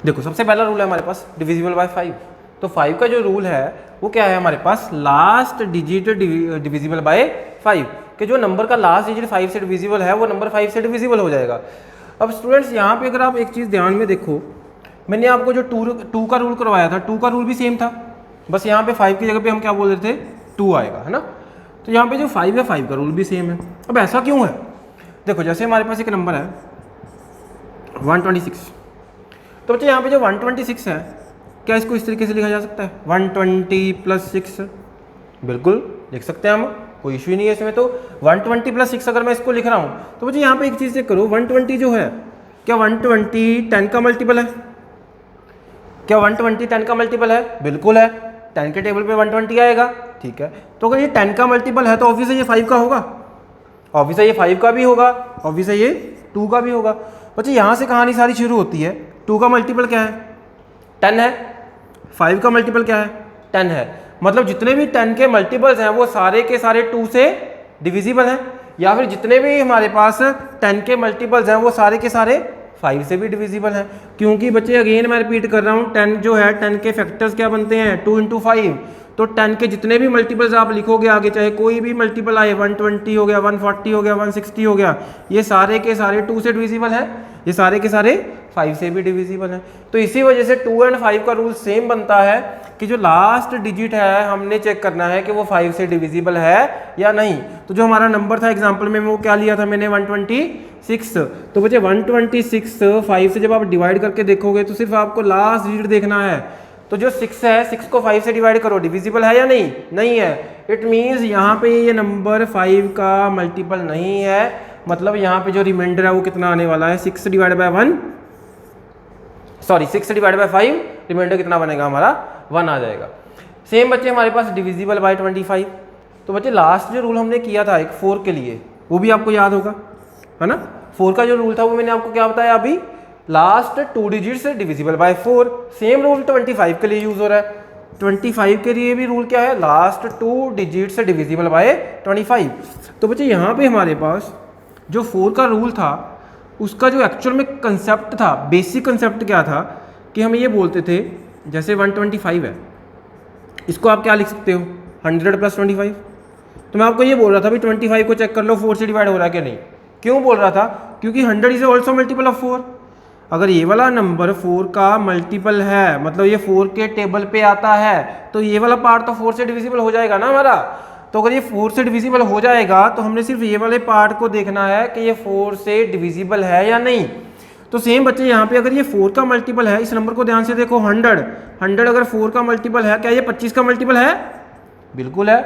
Speaker 1: देखो सबसे पहला रूल है हमारे पास डिविजिबल बाय 5। तो 5 का जो रूल है वो क्या है हमारे पास लास्ट डिजिट डिविजिबल बाय 5, कि जो नंबर का लास्ट डिजिट 5 से डिविजिबल है वो नंबर 5 से डिविजिबल हो जाएगा। अब स्टूडेंट्स यहाँ पे अगर आप एक चीज़ ध्यान में देखो, मैंने आपको जो 2 का रूल करवाया था, 2 का रूल भी सेम था, बस यहाँ पे 5 की जगह पे हम क्या बोल रहे थे 2 आएगा, है ना। तो यहाँ पे जो 5 है 5 का रूल भी सेम है। अब ऐसा क्यों है, देखो जैसे हमारे पास एक नंबर है 126, तो बच्चे यहाँ पे जो 126 है क्या इसको इस तरीके से लिखा जा सकता है 120 + 6, बिल्कुल लिख सकते हैं हम, कोई इशू ही नहीं है इसमें। तो 120 + 6 अगर मैं इसको लिख रहा हूँ तो मुझे यहाँ पे एक चीज़ चेक करो, 120 जो है क्या 120 10 का मल्टीपल है, क्या 120 10 का मल्टीपल है, बिल्कुल है, 10 के टेबल पे 120 आएगा, ठीक है। तो अगर ये 10 का मल्टीपल है तो ऑब्वियस ये 5 का होगा, ऑब्वियस ये 5 का भी होगा, ऑब्वियस ये 2 का भी होगा। बच्चे यहाँ से कहानी सारी शुरू होती है। 2 का मल्टीपल क्या है 10 है, 5 का मल्टीपल क्या है 10 है, मतलब जितने भी 10 के मल्टीपल्स हैं वो सारे के सारे 2 से डिविजिबल हैं, या फिर जितने भी हमारे पास 10 के मल्टीपल्स हैं वो सारे के सारे 5 से भी डिविजिबल हैं। क्योंकि बच्चे अगेन मैं रिपीट कर रहा हूँ 10 जो है 10 के फैक्टर्स क्या बनते हैं 2 × 5, तो 10 के जितने भी मल्टीपल्स आप लिखोगे आगे, चाहे कोई भी मल्टीपल आए, 120 हो गया, 140 हो गया, 160 हो गया, ये सारे के सारे 2 से डिविजिबल है, ये सारे के सारे 5 से भी डिविजिबल है। तो इसी वजह से 2 और 5 का रूल सेम बनता है कि जो लास्ट डिजिट है हमने चेक करना है कि वो 5 से डिविजिबल है या नहीं। तो जो हमारा नंबर था एग्जाम्पल में वो क्या लिया था मैंने, 126। तो बच्चे 126 5 से जब आप डिवाइड करके देखोगे तो सिर्फ आपको लास्ट डिजिट देखना है। तो जो 6 है, 6 को 5 से डिवाइड करो, डिविजिबल है या नहीं, नहीं है। इट मीन्स यहाँ पे ये नंबर 5 का मल्टीपल नहीं है, मतलब यहाँ पे जो रिमाइंडर है वो कितना आने वाला है, 6 डिवाइड बाय 5, रिमाइंडर कितना बनेगा हमारा, 1 आ जाएगा। सेम बच्चे हमारे पास डिविजिबल बाय 25। तो बच्चे लास्ट जो रूल हमने किया था एक 4 के लिए, वो भी आपको याद होगा, है ना। 4 का जो रूल था वो मैंने आपको क्या बताया अभी, लास्ट 2 डिजिट से डिविजिबल बाय 4। सेम रूल 25 के लिए यूज हो रहा है। 25 के लिए भी रूल क्या है, लास्ट 2 डिजिट से डिविजिबल बाय 25। तो बच्चे यहाँ पे हमारे पास जो 4 का रूल था उसका जो एक्चुअल में कंसेप्ट था, बेसिक कंसेप्ट क्या था कि हम ये बोलते थे जैसे 125 है, इसको आप क्या लिख सकते हो, 100 + 25। तो मैं आपको ये बोल रहा था भाई 25 को चेक कर लो 4 से डिवाइड हो रहा है कि नहीं। क्यों बोल रहा था, क्योंकि 100 इज ऑल्सो मल्टीपल ऑफ 4। अगर ये वाला नंबर 4 का मल्टीपल है, मतलब ये 4 के टेबल पे आता है, तो ये वाला पार्ट तो 4 से डिविजिबल हो जाएगा ना हमारा। तो अगर ये 4 से डिविजिबल हो जाएगा तो हमने सिर्फ ये वाले पार्ट को देखना है कि ये 4 से डिविजिबल है या नहीं। तो सेम बच्चे यहाँ पे अगर ये 4 का मल्टीपल है, इस नंबर को ध्यान से देखो, 100 अगर 4 का मल्टीपल है, क्या ये 25 का मल्टीपल है, बिल्कुल है।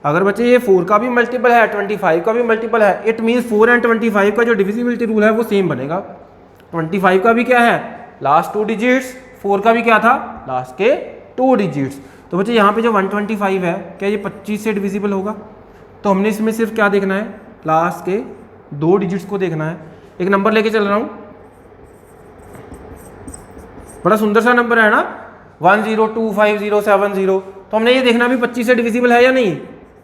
Speaker 1: अगर बच्चे ये 4 का भी मल्टीपल है, 25 का भी मल्टीपल है, इट मीन्स 4 एंड 25 का जो डिविजिबिलिटी रूल है वो सेम बनेगा। 25 का भी क्या है, लास्ट 2 डिजिट्स, 4 का भी क्या था, लास्ट के 2 डिजिट्स। तो बच्चे यहाँ पे जो 125 है, क्या ये 25 से डिविजिबल होगा, तो हमने इसमें सिर्फ क्या देखना है, लास्ट के 2 डिजिट्स को देखना है। एक नंबर लेके चल रहा हूँ, बड़ा सुंदर सा नंबर है ना, 102507। तो हमने ये देखना भी 25 से डिविजिबल है या नहीं।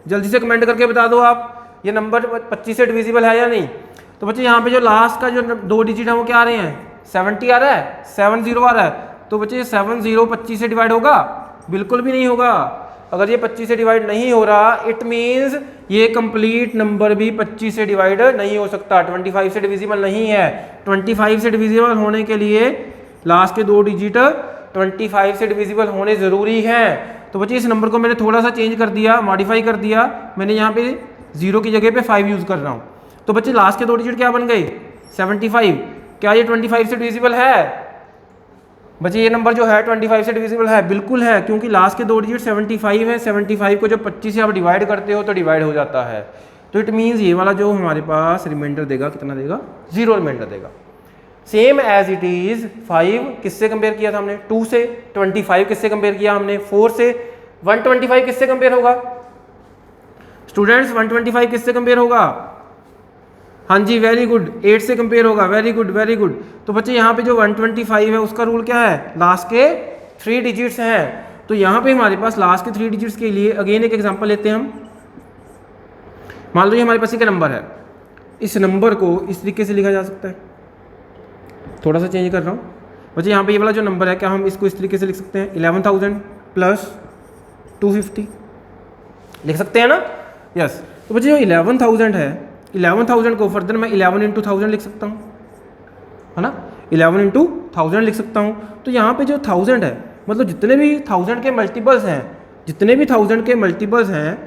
Speaker 1: जल्दी से कमेंट करके बता दो आप, ये नंबर 25 से डिविजिबल है या नहीं। तो बच्चे यहाँ पे जो लास्ट का जो 2 डिजिट है वो क्या आ रहे हैं, 70 आ रहा है, 70 आ रहा है। तो बच्चे 70 25 से डिवाइड होगा, बिल्कुल भी नहीं होगा। अगर ये 25 से डिवाइड नहीं हो रहा, इट मीन्स ये कंप्लीट नंबर भी 25 से डिवाइड नहीं हो सकता, 25 से डिविजिबल नहीं है। 25 से डिविजिबल होने के लिए लास्ट के 2 डिजिट 25 से डिविजिबल होने ज़रूरी हैं। तो बच्चे इस नंबर को मैंने थोड़ा सा चेंज कर दिया, मॉडिफाई कर दिया, मैंने यहाँ पे 0 की जगह पे 5 यूज़ कर रहा हूँ। तो बच्चे लास्ट के 2 डिजिट क्या बन गए, 75। क्या ये 25 से डिविजिबल है, बच्चे ये नंबर जो है 25 से डिविजिबल है, बिल्कुल है, क्योंकि लास्ट के 2 डिजिट 75 है। 75 को जब 25 से आप डिवाइड करते हो तो डिवाइड हो जाता है। तो इट मीन्स ये वाला जो हमारे पास रिमाइंडर देगा, कितना देगा, 0 रिमाइंडर देगा। सेम एज इट इज 5 किससे कंपेयर किया था हमने, 2 से। 25 किससे कंपेयर किया हमने, 4 से। 125 किससे कंपेयर होगा स्टूडेंट्स, 125 किससे कंपेयर होगा, हाँ जी वेरी गुड, 8 से कंपेयर होगा, वेरी गुड वेरी गुड। तो बच्चे यहाँ पे जो 125 है उसका रूल क्या है, लास्ट के 3 डिजिट्स हैं। तो यहाँ पे हमारे पास लास्ट के 3 डिजिट्स के लिए अगेन एक एग्जांपल लेते हैं हम। मान लो ये हमारे पास एक नंबर है, इस नंबर को इस तरीके से लिखा जा सकता है, थोड़ा सा चेंज कर रहा हूँ बच्चे। यहाँ पे ये वाला जो नंबर है, क्या हम इसको इस तरीके से लिख सकते हैं, 11,000 + 250 लिख सकते हैं ना, यस। तो बच्चे जो 11,000 है, 11,000 को फर्दर मैं 11 × 1000 लिख सकता हूँ, है ना, 11 × 1000 लिख सकता हूँ। तो यहाँ पे जो 1000 है, मतलब जितने भी 1000 के मल्टीपल्स हैं, जितने भी 1000 के मल्टीपल्स हैं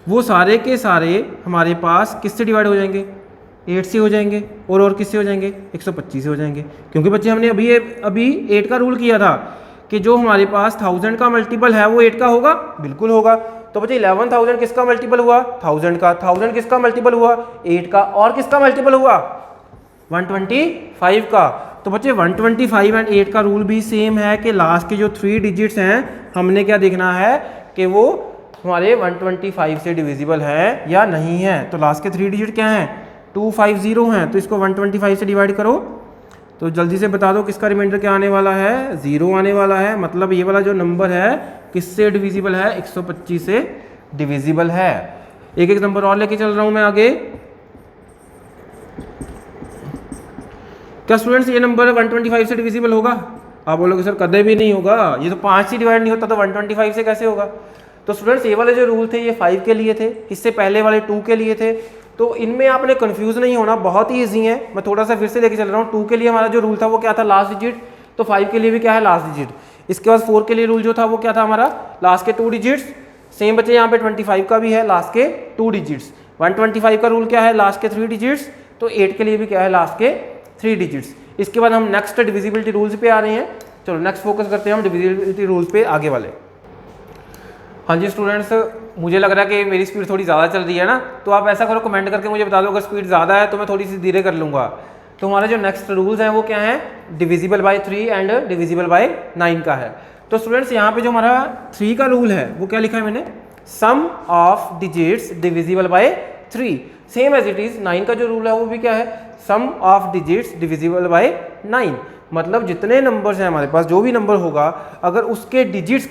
Speaker 1: वो सारे के सारे हमारे पास किससे डिवाइड हो जाएंगे, 8 से हो जाएंगे, और किससे हो जाएंगे, 125 से हो जाएंगे। क्योंकि बच्चे हमने अभी 8 का रूल किया था कि जो हमारे पास 1000 का मल्टीपल है वो 8 का होगा, बिल्कुल होगा। तो बच्चे 11,000 किसका मल्टीपल हुआ, 1000 का। 1000 किसका मल्टीपल हुआ, 8 का। और किसका मल्टीपल हुआ, 125 का। तो बच्चे 125 एंड 8 का रूल भी सेम है कि लास्ट के जो 3 डिजिट्स हैं हमने क्या देखना है कि वो हमारे 125 से डिविजिबल है या नहीं है। तो लास्ट के 3 डिजिट क्या हैं, 250 हैं। तो इसको 125 से डिवाइड करो, तो जल्दी से बता दो किसका रिमाइंडर क्या आने वाला है, 0 आने वाला है। मतलब ये वाला जो नंबर है किससे डिविजिबल है, 125 से डिविजिबल है। एक एक नंबर और लेके चल रहा हूं मैं आगे। क्या स्टूडेंट्स ये नंबर 125 से डिविजिबल होगा, आप बोलोगे सर कदे भी नहीं होगा, ये तो 5 से डिवाइड नहीं होता तो 125 से कैसे होगा। तो स्टूडेंट्स ये वाले जो रूल थे ये 5 के लिए थे, इससे पहले वाले 2 के लिए थे। तो इनमें आपने कंफ्यूज नहीं होना, बहुत ही ईजी है। मैं थोड़ा सा फिर से लेके चल रहा हूँ। 2 के लिए हमारा जो रूल था वो क्या था, लास्ट डिजिट। तो 5 के लिए भी क्या है, लास्ट डिजिट। इसके बाद 4 के लिए रूल जो था वो क्या था हमारा, लास्ट के 2 डिजिट्स। सेम बच्चे यहाँ पे 25 का भी है, लास्ट के 2 डिजिट्स। 125 का रूल क्या है, लास्ट के 3 डिजिट्स। तो 8 के लिए भी क्या है, लास्ट के 3 डिजिट्स। इसके बाद हम नेक्स्ट डिविजिबिलिटी रूल्स पे आ रहे हैं। चलो नेक्स्ट फोकस करते हैं हम डिविजिबिलिटी रूल्स पे आगे वाले। हाँ जी स्टूडेंट्स, मुझे लग रहा है कि मेरी स्पीड थोड़ी ज़्यादा चल रही है ना, तो आप ऐसा करो कमेंट करके मुझे बता दो, अगर स्पीड ज़्यादा है तो मैं थोड़ी सी धीरे कर लूँगा। तो हमारे जो नेक्स्ट रूल्स हैं वो क्या है, divisible by 3 and divisible by 9 का है। तो स्टूडेंट्स यहाँ पे जो हमारा 3 का रूल है वो क्या लिखा है मैंने, sum of digits divisible by 3। Same as it is 9 का जो रूल है वो भी क्या है, sum of digits divisible by 9। मतलब जितने नंबर्स हैं हमारे पास, जो भी नंबर होगा अगर उसके डिजिट्स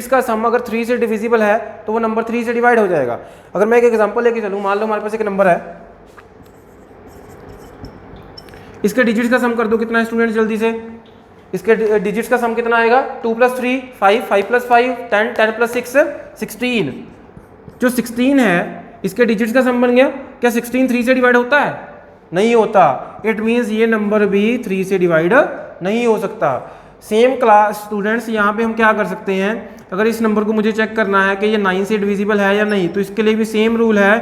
Speaker 1: का सम अगर 3 से डिविजिबल है तो वो नंबर 3 से डिवाइड हो जाएगा। अगर मैं एक एग्जांपल लेके चलूँ, मान लो हमारे पास एक नंबर है, इसके डिजिट्स का सम कर दो, कितना है स्टूडेंट्स जल्दी से, इसके डिजिट्स का सम कितना आएगा, 2 + 3 5, 5 + 5 10, 10 + 6 16। जो 16 है इसके डिजिट्स का सम बन गया। क्या 16 3 से डिवाइड होता है, नहीं होता। इट मीन्स ये नंबर भी 3 से डिवाइड नहीं हो सकता। सेम क्लास स्टूडेंट्स यहाँ पे हम क्या कर सकते हैं, अगर इस नंबर को मुझे चेक करना है कि ये 9 से डिविजिबल है या नहीं, तो इसके लिए भी सेम रूल है।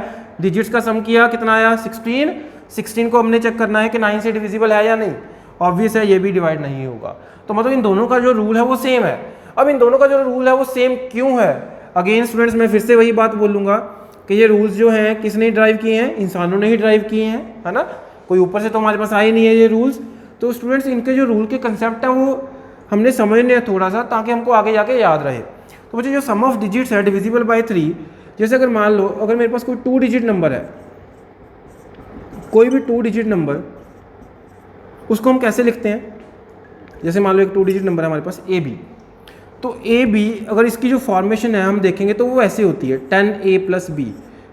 Speaker 1: डिजिट्स का सम किया, कितना आया 16। 16 को हमने चेक करना है कि 9 से डिविजिबल है या नहीं। ऑब्वियस है ये भी डिवाइड नहीं होगा। तो मतलब इन दोनों का जो रूल है वो सेम है। अब इन दोनों का जो रूल है वो सेम क्यों है, अगेन स्टूडेंट्स मैं फिर से वही बात बोलूँगा कि ये रूल्स जो हैं किसने ड्राइव किए हैं, इंसानों ने ही ड्राइव किए हैं, है ना। कोई ऊपर से तो हमारे पास आए नहीं है ये रूल्स। तो स्टूडेंट्स इनके जो रूल के कंसेप्ट हैं वो हमने समझने हैं थोड़ा सा, ताकि हमको आगे जाके याद रहे। तो मुझे जो सम ऑफ डिजिट्स है डिविजिबल बाय 3, जैसे अगर मान लो अगर मेरे पास कोई 2 डिजिट नंबर है, कोई भी 2 डिजिट नंबर, उसको हम कैसे लिखते हैं, जैसे मान लो एक 2 डिजिट नंबर है हमारे पास AB। तो AB अगर इसकी जो फॉर्मेशन है हम देखेंगे तो वो ऐसी होती है 10A + B।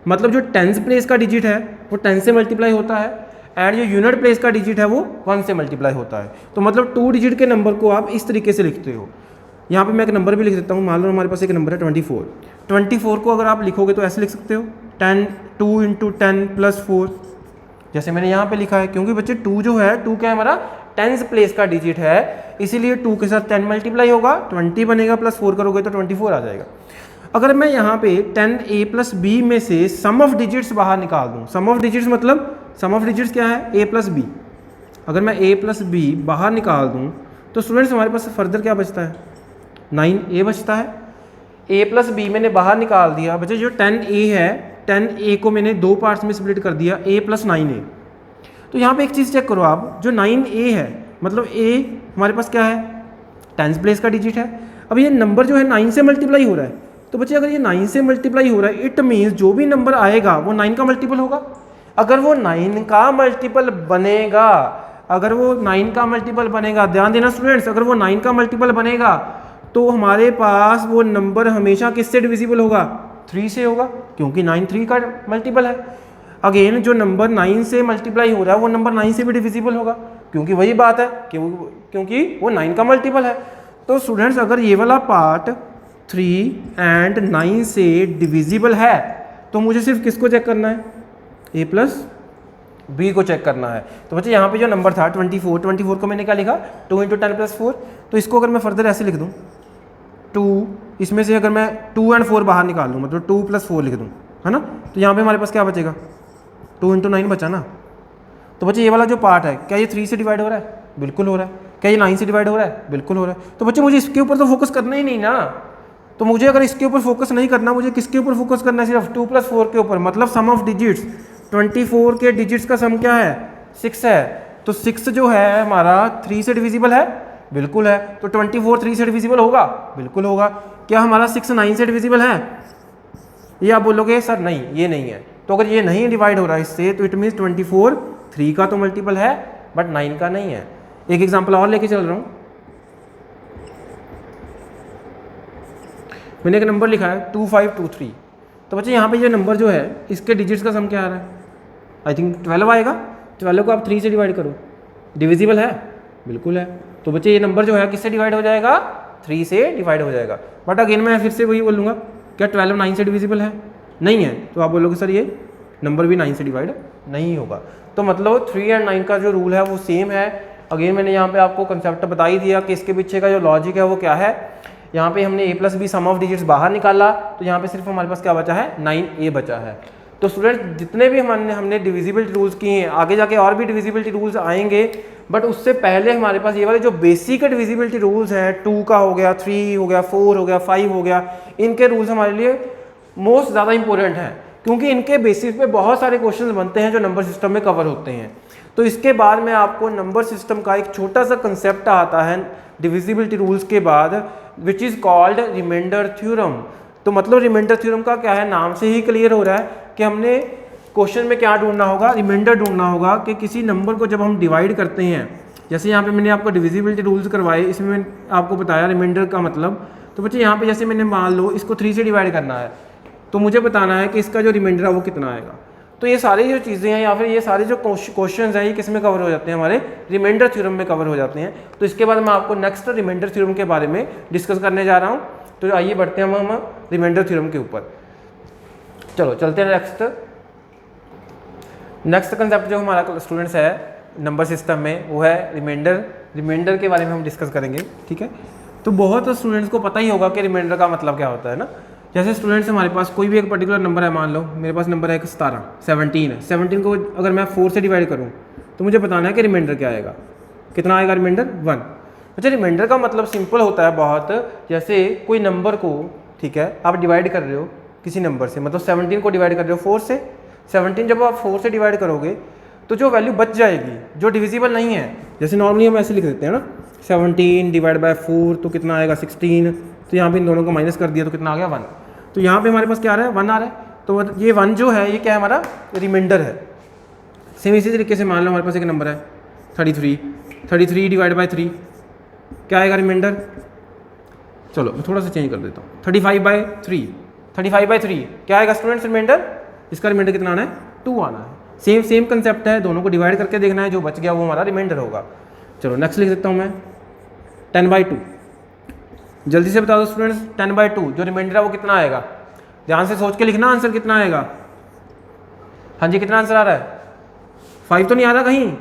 Speaker 1: मतलब जो 10th प्लेस का डिजिट है वो 10 से मल्टीप्लाई होता है, एंड जो यूनिट प्लेस का डिजिट है वो 1 से मल्टीप्लाई होता है। तो मतलब 2 डिजिट के नंबर को आप इस तरीके से लिखते हो। यहाँ पे मैं एक नंबर भी लिख देता हूँ, मान लो हमारे पास एक नंबर है 24। 24 को अगर आप लिखोगे तो ऐसे लिख सकते हो 2 × 10 + 4, जैसे मैंने यहाँ पे लिखा है। क्योंकि बच्चे 2 जो है, 2 क्या है हमारा 10th प्लेस का डिजिट है, इसीलिए 2 के साथ 10 मल्टीप्लाई होगा, 20 बनेगा, +4 करोगे तो 24 आ जाएगा। अगर मैं यहाँ पे 10A + B में से सम ऑफ डिजिट्स बाहर निकाल दूँ, सम ऑफ डिजिट्स मतलब सम ऑफ डिजिट्स क्या है, A + B। अगर मैं A + B बाहर निकाल दूँ तो स्टूडेंट्स हमारे पास फर्दर क्या बचता है, 9A बचता है। A + B मैंने बाहर निकाल दिया, बच्चे जो 10A है, 10A को मैंने 2 पार्ट्स में स्प्लिट कर दिया, A + 9A। तो यहाँ पे एक चीज़ चेक करो आप, जो 9A है मतलब A हमारे पास क्या है, 10th प्लेस का डिजिट है। अब ये नंबर जो है 9 से मल्टीप्लाई हो रहा है, तो बच्चे अगर ये 9 से मल्टीप्लाई हो रहा है, इट मीन्स जो भी नंबर आएगा वो 9 का मल्टीपल होगा। अगर वो 9 का मल्टीपल बनेगा, अगर वो 9 का मल्टीपल बनेगा, ध्यान देना स्टूडेंट्स, अगर वो 9 का मल्टीपल बनेगा तो हमारे पास वो नंबर हमेशा किससे डिविजिबल होगा, 3 से होगा, क्योंकि 9 3 का मल्टीपल है। अगेन जो नंबर 9 से मल्टीप्लाई हो रहा है वो नंबर 9 से भी डिविजिबल होगा, क्योंकि वही बात है क्योंकि वो 9 का मल्टीपल है। तो स्टूडेंट्स अगर ये वाला पार्ट 3 एंड 9 से डिविजिबल है तो मुझे सिर्फ किसको चेक करना है, A + B को चेक करना है। तो बच्चे यहाँ पे जो नंबर था 24 को मैंने क्या लिखा, 2 × 10 + 4। तो इसको अगर मैं फर्दर ऐसे लिख दूँ, 2, इसमें से अगर मैं 2 और 4 बाहर निकाल दूँ, मतलब 2 + 4 लिख दूँ, है ना, तो यहाँ पे हमारे पास क्या बचेगा, 2 × 9 बचा ना। तो बच्चे ये वाला जो पार्ट है, क्या ये 3 से डिवाइड हो रहा है, बिल्कुल हो रहा है। क्या ये 9 से डिवाइड हो रहा है, बिल्कुल हो रहा है। तो बच्चे मुझे इसके ऊपर तो फोकस करना ही नहीं ना। तो मुझे अगर इसके ऊपर फोकस नहीं करना, मुझे किसके ऊपर फोकस करना है, सिर्फ 2 + 4 के ऊपर। मतलब सम ऑफ डिजिट्स 24 के डिजिट्स का सम क्या है, 6 है। तो 6 जो है हमारा 3 से डिविजिबल है, बिल्कुल है। तो 24 3 से डिविजिबल होगा, बिल्कुल होगा। क्या हमारा 6 9 से डिविजिबल है, ये आप बोलोगे सर नहीं ये नहीं है। तो अगर ये नहीं डिवाइड हो रहा है इससे, तो इट मीन्स 24 3 का तो मल्टीपल है बट 9 का नहीं है। एक एग्जांपल और लेके चल रहा हूँ, मैंने एक नंबर लिखा है 2523। तो बच्चे यहाँ पे ये नंबर जो है इसके डिजिट्स का सम क्या आ रहा है, आई थिंक 12 आएगा। 12 को आप 3 से डिवाइड करो, डिविजिबल है, बिल्कुल है। तो बच्चे ये नंबर जो है किससे डिवाइड हो जाएगा, 3 से डिवाइड हो जाएगा। बट अगेन मैं फिर से वही बोलूँगा, क्या 12 9 से डिविजिबल है? नहीं है। तो आप बोलोगे सर ये नंबर भी 9 से डिवाइड नहीं होगा। तो मतलब 3 और 9 का जो रूल है वो सेम है। अगेन मैंने यहाँ पे आपको कंसेप्ट बता ही दिया कि इसके पीछे का जो लॉजिक है वो क्या है। यहाँ पे हमने a plus B sum of digits बाहर निकाला, तो यहाँ पे सिर्फ हमारे पास क्या बचा है, 9a बचा है। तो स्टूडेंट जितने भी हमने डिविजिबिलिटी रूल्स किए हैं, आगे जाके और भी डिविजिबिलिटी रूल्स आएंगे, बट उससे पहले हमारे पास ये वाले जो बेसिक डिविजिबिलिटी रूल्स हैं, 2 का हो गया, 3 हो गया, 4 हो गया, 5 हो गया, इनके रूल्स हमारे लिए मोस्ट ज़्यादा इंपॉर्टेंट हैं, क्योंकि इनके बेसिस पे बहुत सारे क्वेश्चंस बनते हैं जो नंबर सिस्टम में कवर होते हैं। तो इसके बाद में आपको नंबर सिस्टम का एक छोटा सा कंसेप्ट आता है डिविजिबिलिटी रूल्स के बाद, which is called remainder theorem. तो मतलब रिमाइंडर थ्योरम का क्या है, नाम से ही क्लियर हो रहा है कि हमने क्वेश्चन में क्या ढूंढना होगा, रिमाइंडर ढूंढना होगा कि किसी नंबर को जब हम डिवाइड करते हैं, जैसे यहाँ पे मैंने आपको डिविजिबिलिटी रूल्स करवाए, इसमें मैंने आपको बताया रिमाइंडर का मतलब। तो बच्चे यहाँ पे जैसे मैंने मान लो इसको 3 से डिवाइड करना है, तो मुझे बताना है कि इसका जो रिमाइंडर है वो कितना आएगा। तो ये सारी जो चीज़ें हैं या फिर ये सारे जो क्वेश्चंस हैं ये किस में कवर हो जाते हैं, हमारे रिमाइंडर थ्योरम में कवर हो जाते हैं। तो इसके बाद मैं आपको नेक्स्ट रिमाइंडर थ्योरम के बारे में डिस्कस करने जा रहा हूँ। तो आइए बढ़ते हैं हम रिमाइंडर थ्योरम के ऊपर। चलो चलते हैं नेक्स्ट कंसेप्ट जो हमारा स्टूडेंट्स है नंबर सिस्टम में, वो है रिमाइंडर के बारे में हम डिस्कस करेंगे। ठीक है, तो बहुत स्टूडेंट्स को पता ही होगा कि रिमाइंडर का मतलब क्या होता है ना। जैसे स्टूडेंट्स हमारे पास कोई भी एक पर्टिकुलर नंबर है, मान लो मेरे पास नंबर है 17 है। 17 को अगर मैं 4 से डिवाइड करूँ तो मुझे बताना है कि रिमाइंडर क्या आएगा, कितना आएगा रिमाइंडर, 1। अच्छा, रिमाइंडर का मतलब सिंपल होता है बहुत। जैसे कोई नंबर को, ठीक है, आप डिवाइड कर रहे हो किसी नंबर से, मतलब 17 को डिवाइड कर रहे हो 4 से। 17 जब आप 4 से डिवाइड करोगे तो जो वैल्यू बच जाएगी जो डिविजिबल नहीं है, जैसे नॉर्मली हम ऐसे लिख देते हैं ना, 17 डिवाइड बाय 4 तो कितना आएगा 16। तो यहाँ पे इन दोनों को माइनस कर दिया तो कितना आ गया 1। तो यहाँ पे हमारे पास क्या आ रहा है, 1 आ रहा है। तो ये 1 जो है ये क्या है, हमारा रिमाइंडर है। सेम इसी तरीके से मान लो हमारे पास एक नंबर है 33 डिवाइड बाय 3 क्या आएगा रिमाइंडर। चलो मैं थोड़ा सा चेंज कर देता हूँ, 35/3 क्या आएगा स्टूडेंट्स रिमाइंडर। इसका रिमाइंडर कितना आना है, 2 आना है। सेम कंसेप्ट है, दोनों को डिवाइड करके देखना है, जो बच गया वो हमारा रिमाइंडर होगा। चलो नेक्स्ट लिख देता हूँ मैं 10/2। जल्दी से बता दो स्टूडेंट्स, 10/2 जो रिमाइंडर है वो कितना आएगा। ध्यान से सोच के लिखना आंसर कितना आएगा। हाँ जी, कितना आंसर आ रहा है, 5 तो नहीं आ रहा कहीं,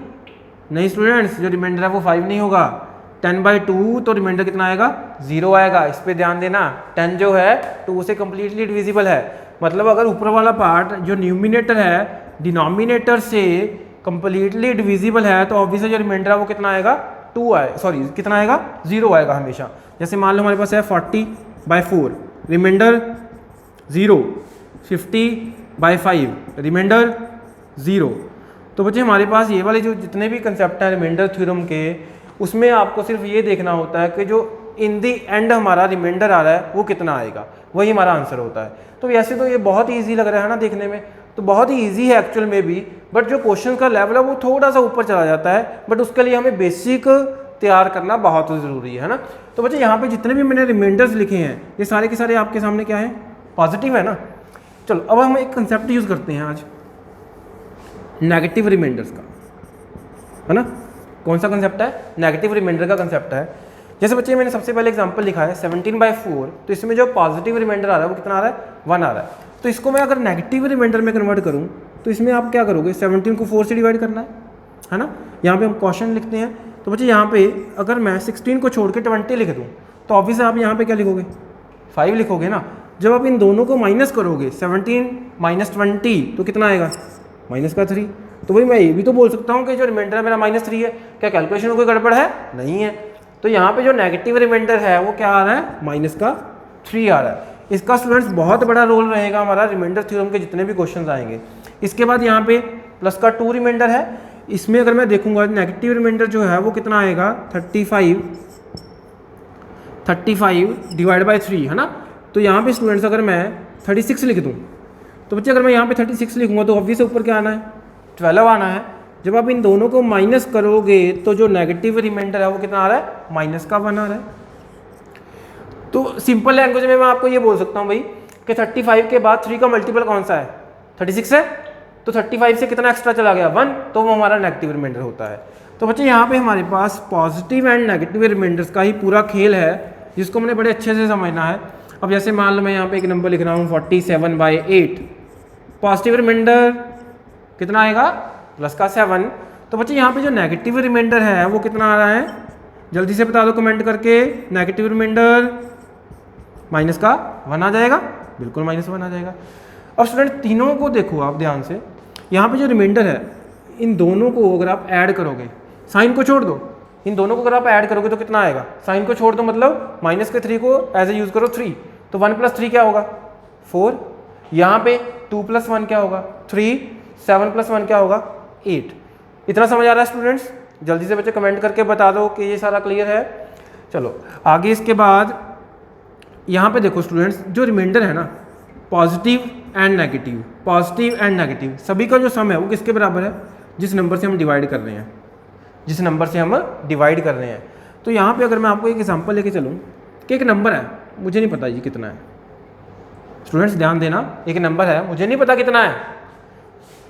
Speaker 1: नहीं स्टूडेंट्स, जो रिमाइंडर है वो 5 नहीं होगा। 10/2 तो रिमाइंडर कितना आएगा, 0 आएगा। इस पे ध्यान देना, 10 जो है 2 से कम्प्लीटली डिविजिबल है। मतलब अगर ऊपर वाला पार्ट जो न्यूमिनेटर है डिनोमिनेटर से कम्प्लीटली डिविजिबल है, तो ऑब्वियसली जो रिमाइंडर है वो कितना आएगा, 2 आए, सॉरी कितना आएगा, 0 आएगा हमेशा। जैसे मान लो हमारे पास है 40/4 रिमाइंडर 0, 50/5 रिमाइंडर 0। तो बच्चे हमारे पास ये वाले जो जितने भी कंसेप्ट हैं रिमाइंडर थ्योरम के, उसमें आपको सिर्फ ये देखना होता है कि जो इन दी एंड हमारा रिमाइंडर आ रहा है वो कितना आएगा, वही हमारा आंसर होता है। तो वैसे तो ये बहुत ईजी लग रहा है ना देखने में, तो बहुत ही ईजी है एक्चुअल में भी, बट जो क्वेश्चन का लेवल है वो थोड़ा सा ऊपर चला जाता है, बट उसके लिए हमें बेसिक तैयार करना बहुत ज़रूरी है ना। तो बच्चे यहाँ पे जितने भी मैंने रिमाइंडर्स लिखे हैं ये सारे के सारे आपके सामने क्या है, पॉजिटिव है ना। चलो अब हम एक कंसेप्ट यूज़ करते हैं आज नेगेटिव रिमाइंडर्स का, है ना। कौन सा कंसेप्ट है, नेगेटिव रिमाइंडर का कंसेप्ट है। जैसे बच्चे मैंने सबसे पहले एग्जांपल लिखा है 17/4, तो इसमें जो पॉजिटिव रिमाइंडर आ रहा है वो कितना आ रहा है, 1 आ रहा है। तो इसको मैं अगर नेगेटिव रिमाइंडर में कन्वर्ट करूँ तो इसमें आप क्या करोगे, 17 को 4 से डिवाइड करना है ना। यहाँ पे हम क्वेश्चन लिखते हैं, तो बच्चे यहाँ पे अगर मैं 16 को छोड़ के 20 लिख दूँ तो ऑब्वियसली आप यहाँ पे क्या लिखोगे, 5 लिखोगे ना। जब आप इन दोनों को माइनस करोगे 17 - 20 तो कितना आएगा, -3। तो भाई मैं ये भी तो बोल सकता हूँ कि जो रिमाइंडर है मेरा -3 है, क्या कैलकुलेशन में कोई गड़बड़ है, नहीं है। तो यहाँ पे जो नेगेटिव रिमाइंडर है वो क्या आ रहा है, -3 आ रहा है। इसका स्टूडेंट्स बहुत बड़ा रोल रहेगा हमारा रिमाइंडर थ्योरम के जितने भी क्वेश्चन आएंगे। इसके बाद यहाँ पे प्लस का 2 रिमाइंडर है, इसमें अगर मैं देखूंगा नेगेटिव रिमाइंडर जो है वो कितना आएगा, 35 डिवाइड बाय 3 है ना। तो यहाँ पे स्टूडेंट्स अगर मैं 36 लिख दूँ तो बच्चे अगर मैं यहाँ पे 36 लिखूँगा तो ऑब्वियस ऊपर क्या आना है, 12 आना है। जब आप इन दोनों को माइनस करोगे तो जो नेगेटिव रिमाइंडर है वो कितना आ रहा है, -1 आ रहा है। तो सिंपल लैंग्वेज में मैं आपको ये बोल सकता हूँ भाई कि 35 के बाद 3 का मल्टीपल कौन सा है, 36 है। तो 35 से कितना एक्स्ट्रा चला गया, 1, तो वो हमारा नेगेटिव रिमाइंडर होता है। तो बच्चे यहाँ पे हमारे पास पॉजिटिव एंड नेगेटिव रिमाइंडर्स का ही पूरा खेल है जिसको मैंने बड़े अच्छे से समझना है। अब जैसे मान लो मैं यहाँ पे एक नंबर लिख रहा हूँ 47/8, पॉजिटिव रिमाइंडर कितना आएगा प्लस का 7। तो बच्चे यहाँ पे जो नेगेटिव रिमाइंडर है वो कितना आ रहा है, जल्दी से बता दो कमेंट करके। नेगेटिव रिमाइंडर माइनस का 1 आ जाएगा, बिल्कुल -1 आ जाएगा। अब स्टूडेंट तीनों को देखो आप ध्यान से, यहाँ पे जो रिमाइंडर है इन दोनों को अगर आप ऐड करोगे, साइन को छोड़ दो, इन दोनों को अगर आप ऐड करोगे तो कितना आएगा, साइन को छोड़ दो मतलब माइनस के 3 को एज ए यूज करो 3, तो 1 + 3 क्या होगा 4, यहाँ पे 2 + 1 क्या होगा 3, 7 + 1 क्या होगा 8। इतना समझ आ रहा है स्टूडेंट्स? जल्दी से बच्चे कमेंट करके बता दो कि ये सारा क्लियर है। चलो आगे इसके बाद यहाँ पे देखो स्टूडेंट्स, जो रिमाइंडर है ना पॉजिटिव एंड नेगेटिव सभी का जो सम है वो किसके बराबर है, जिस नंबर से हम डिवाइड कर रहे हैं, जिस नंबर से हम डिवाइड कर रहे हैं। तो यहाँ पे अगर मैं आपको एक एग्जांपल लेके चलूँ कि एक नंबर है, मुझे नहीं पता ये कितना है, स्टूडेंट्स ध्यान देना, एक नंबर है मुझे नहीं पता कितना है,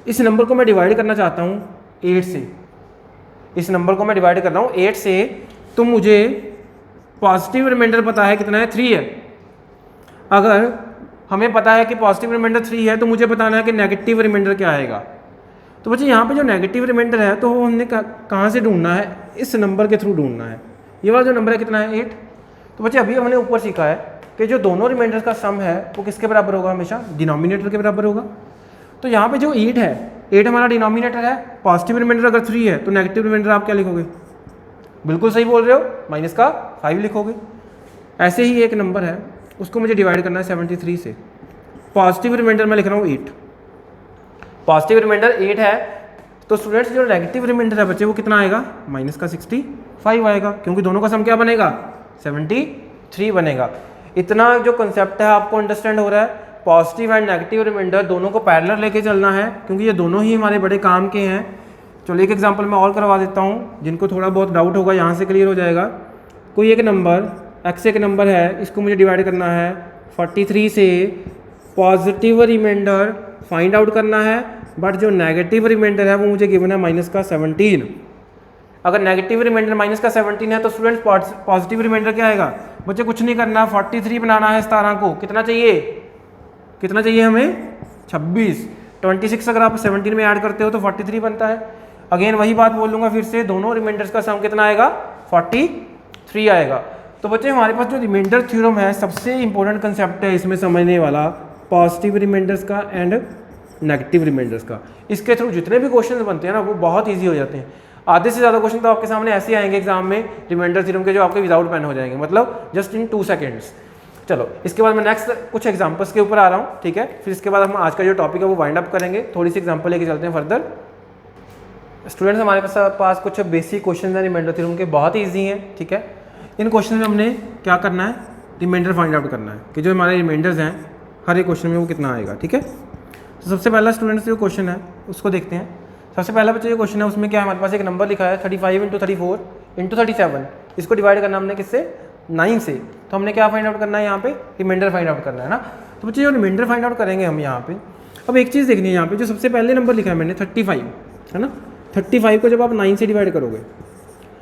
Speaker 1: इस नंबर को मैं डिवाइड करना चाहता हूँ 8 से, इस नंबर को मैं डिवाइड कर रहा हूँ 8 से, तो मुझे पॉजिटिव रिमाइंडर पता है कितना है 3 है। अगर हमें पता है कि पॉजिटिव रिमाइंडर 3 है तो मुझे बताना है कि नेगेटिव रिमाइंडर क्या आएगा। तो बच्चे यहाँ पे जो नेगेटिव रिमाइंडर है तो हमने कहाँ से ढूंढना है, इस नंबर के थ्रू ढूंढना है। ये वाला जो नंबर है कितना है 8। तो बच्चे अभी हमने ऊपर सीखा है कि जो दोनों रिमाइंडर का सम है वो किसके बराबर होगा, हमेशा डिनोमिनेटर के बराबर होगा। तो यहाँ पे जो 8 है, 8 हमारा डिनोमिनेटर है, पॉजिटिव रिमाइंडर अगर 3 है तो नेगेटिव रिमाइंडर आप क्या लिखोगे, बिल्कुल सही बोल रहे हो, माइनस का 5 लिखोगे। ऐसे ही एक नंबर है उसको मुझे डिवाइड करना है 73 से, पॉजिटिव रिमाइंडर मैं लिख रहा हूँ 8, पॉजिटिव रिमाइंडर 8 है। तो स्टूडेंट्स जो नेगेटिव रिमाइंडर है बच्चे वो कितना आएगा, माइनस का 65 आएगा, क्योंकि दोनों का सम क्या बनेगा 73 बनेगा। इतना जो कंसेप्ट है आपको अंडरस्टैंड हो रहा है, पॉजिटिव एंड नेगेटिव रिमाइंडर दोनों को पैरेलल लेके चलना है, क्योंकि ये दोनों ही हमारे बड़े काम के हैं। चलो एक एग्जांपल मैं और करवा देता हूँ, जिनको थोड़ा बहुत डाउट होगा यहाँ से क्लियर हो जाएगा। कोई एक नंबर x एक नंबर है, इसको मुझे डिवाइड करना है 43 से, पॉजिटिव रिमाइंडर फाइंड आउट करना है, बट जो नेगेटिव रिमाइंडर है वो मुझे गिवन है माइनस का 17। अगर नेगेटिव रिमाइंडर माइनस का 17 है तो स्टूडेंट्स पॉजिटिव रिमाइंडर क्या आएगा, बच्चे कुछ नहीं करना, 43 बनाना है इस 17 को, कितना चाहिए, कितना चाहिए हमें 26, 26 अगर आप 17 में ऐड करते हो तो 43 बनता है। अगेन वही बात बोल लूँगा फिर से, दोनों रिमाइंडर्स का सम कितना आएगा 43 आएगा। तो बच्चे हमारे पास जो रिमाइंडर थ्योरम है सबसे इंपॉर्टेंट कंसेप्ट है इसमें समझने वाला, पॉजिटिव रिमाइंडर्स का एंड नेगेटिव रिमाइंडर्स का। इसके थ्रू जितने भी क्वेश्चन बनते हैं ना वो बहुत ईजी हो जाते हैं। आधे से ज़्यादा क्वेश्चन तो आपके सामने ऐसे आएंगे एग्जाम में रिमाइंडर थ्योरम के, जो आपके विदाउट पेन हो जाएंगे, मतलब जस्ट इन 2 सेकेंड्स। चलो इसके बाद मैं नेक्स्ट कुछ एग्जाम्पल्स के ऊपर आ रहा हूँ, ठीक है, फिर इसके बाद हम आज का जो टॉपिक है वो वाइंड अप करेंगे, थोड़ी सी एग्जाम्पल लेके चलते हैं फर्दर। स्टूडेंट्स हमारे पास कुछ बेसिक क्वेश्चन हैं रिमाइंडर थ्योरम के, बहुत ईजी हैं, ठीक है। इन क्वेश्चन में हमने क्या करना है, रिमाइंडर फाइंड आउट करना है कि जो हमारे रिमाइंडर्स हैं हर एक क्वेश्चन में वो कितना आएगा, ठीक है। तो सबसे पहला स्टूडेंट्स जो क्वेश्चन है उसको देखते हैं। सबसे पहला बच्चे जो क्वेश्चन है उसमें क्या है, हमारे पास एक नंबर लिखा है 35 × 34 × 37, इसको डिवाइड करना हमने किससे 9 से। तो हमने क्या फाइंड आउट करना है, यहाँ पे रिमाइंडर फाइंड आउट करना है ना। तो बच्चे जो रिमाइंडर फाइंड आउट करेंगे हम यहाँ पे, अब एक चीज़ देखनी है, यहाँ पे जो सबसे पहले नंबर लिखा है मैंने 35 है ना, 35 को जब आप 9 से डिवाइड करोगे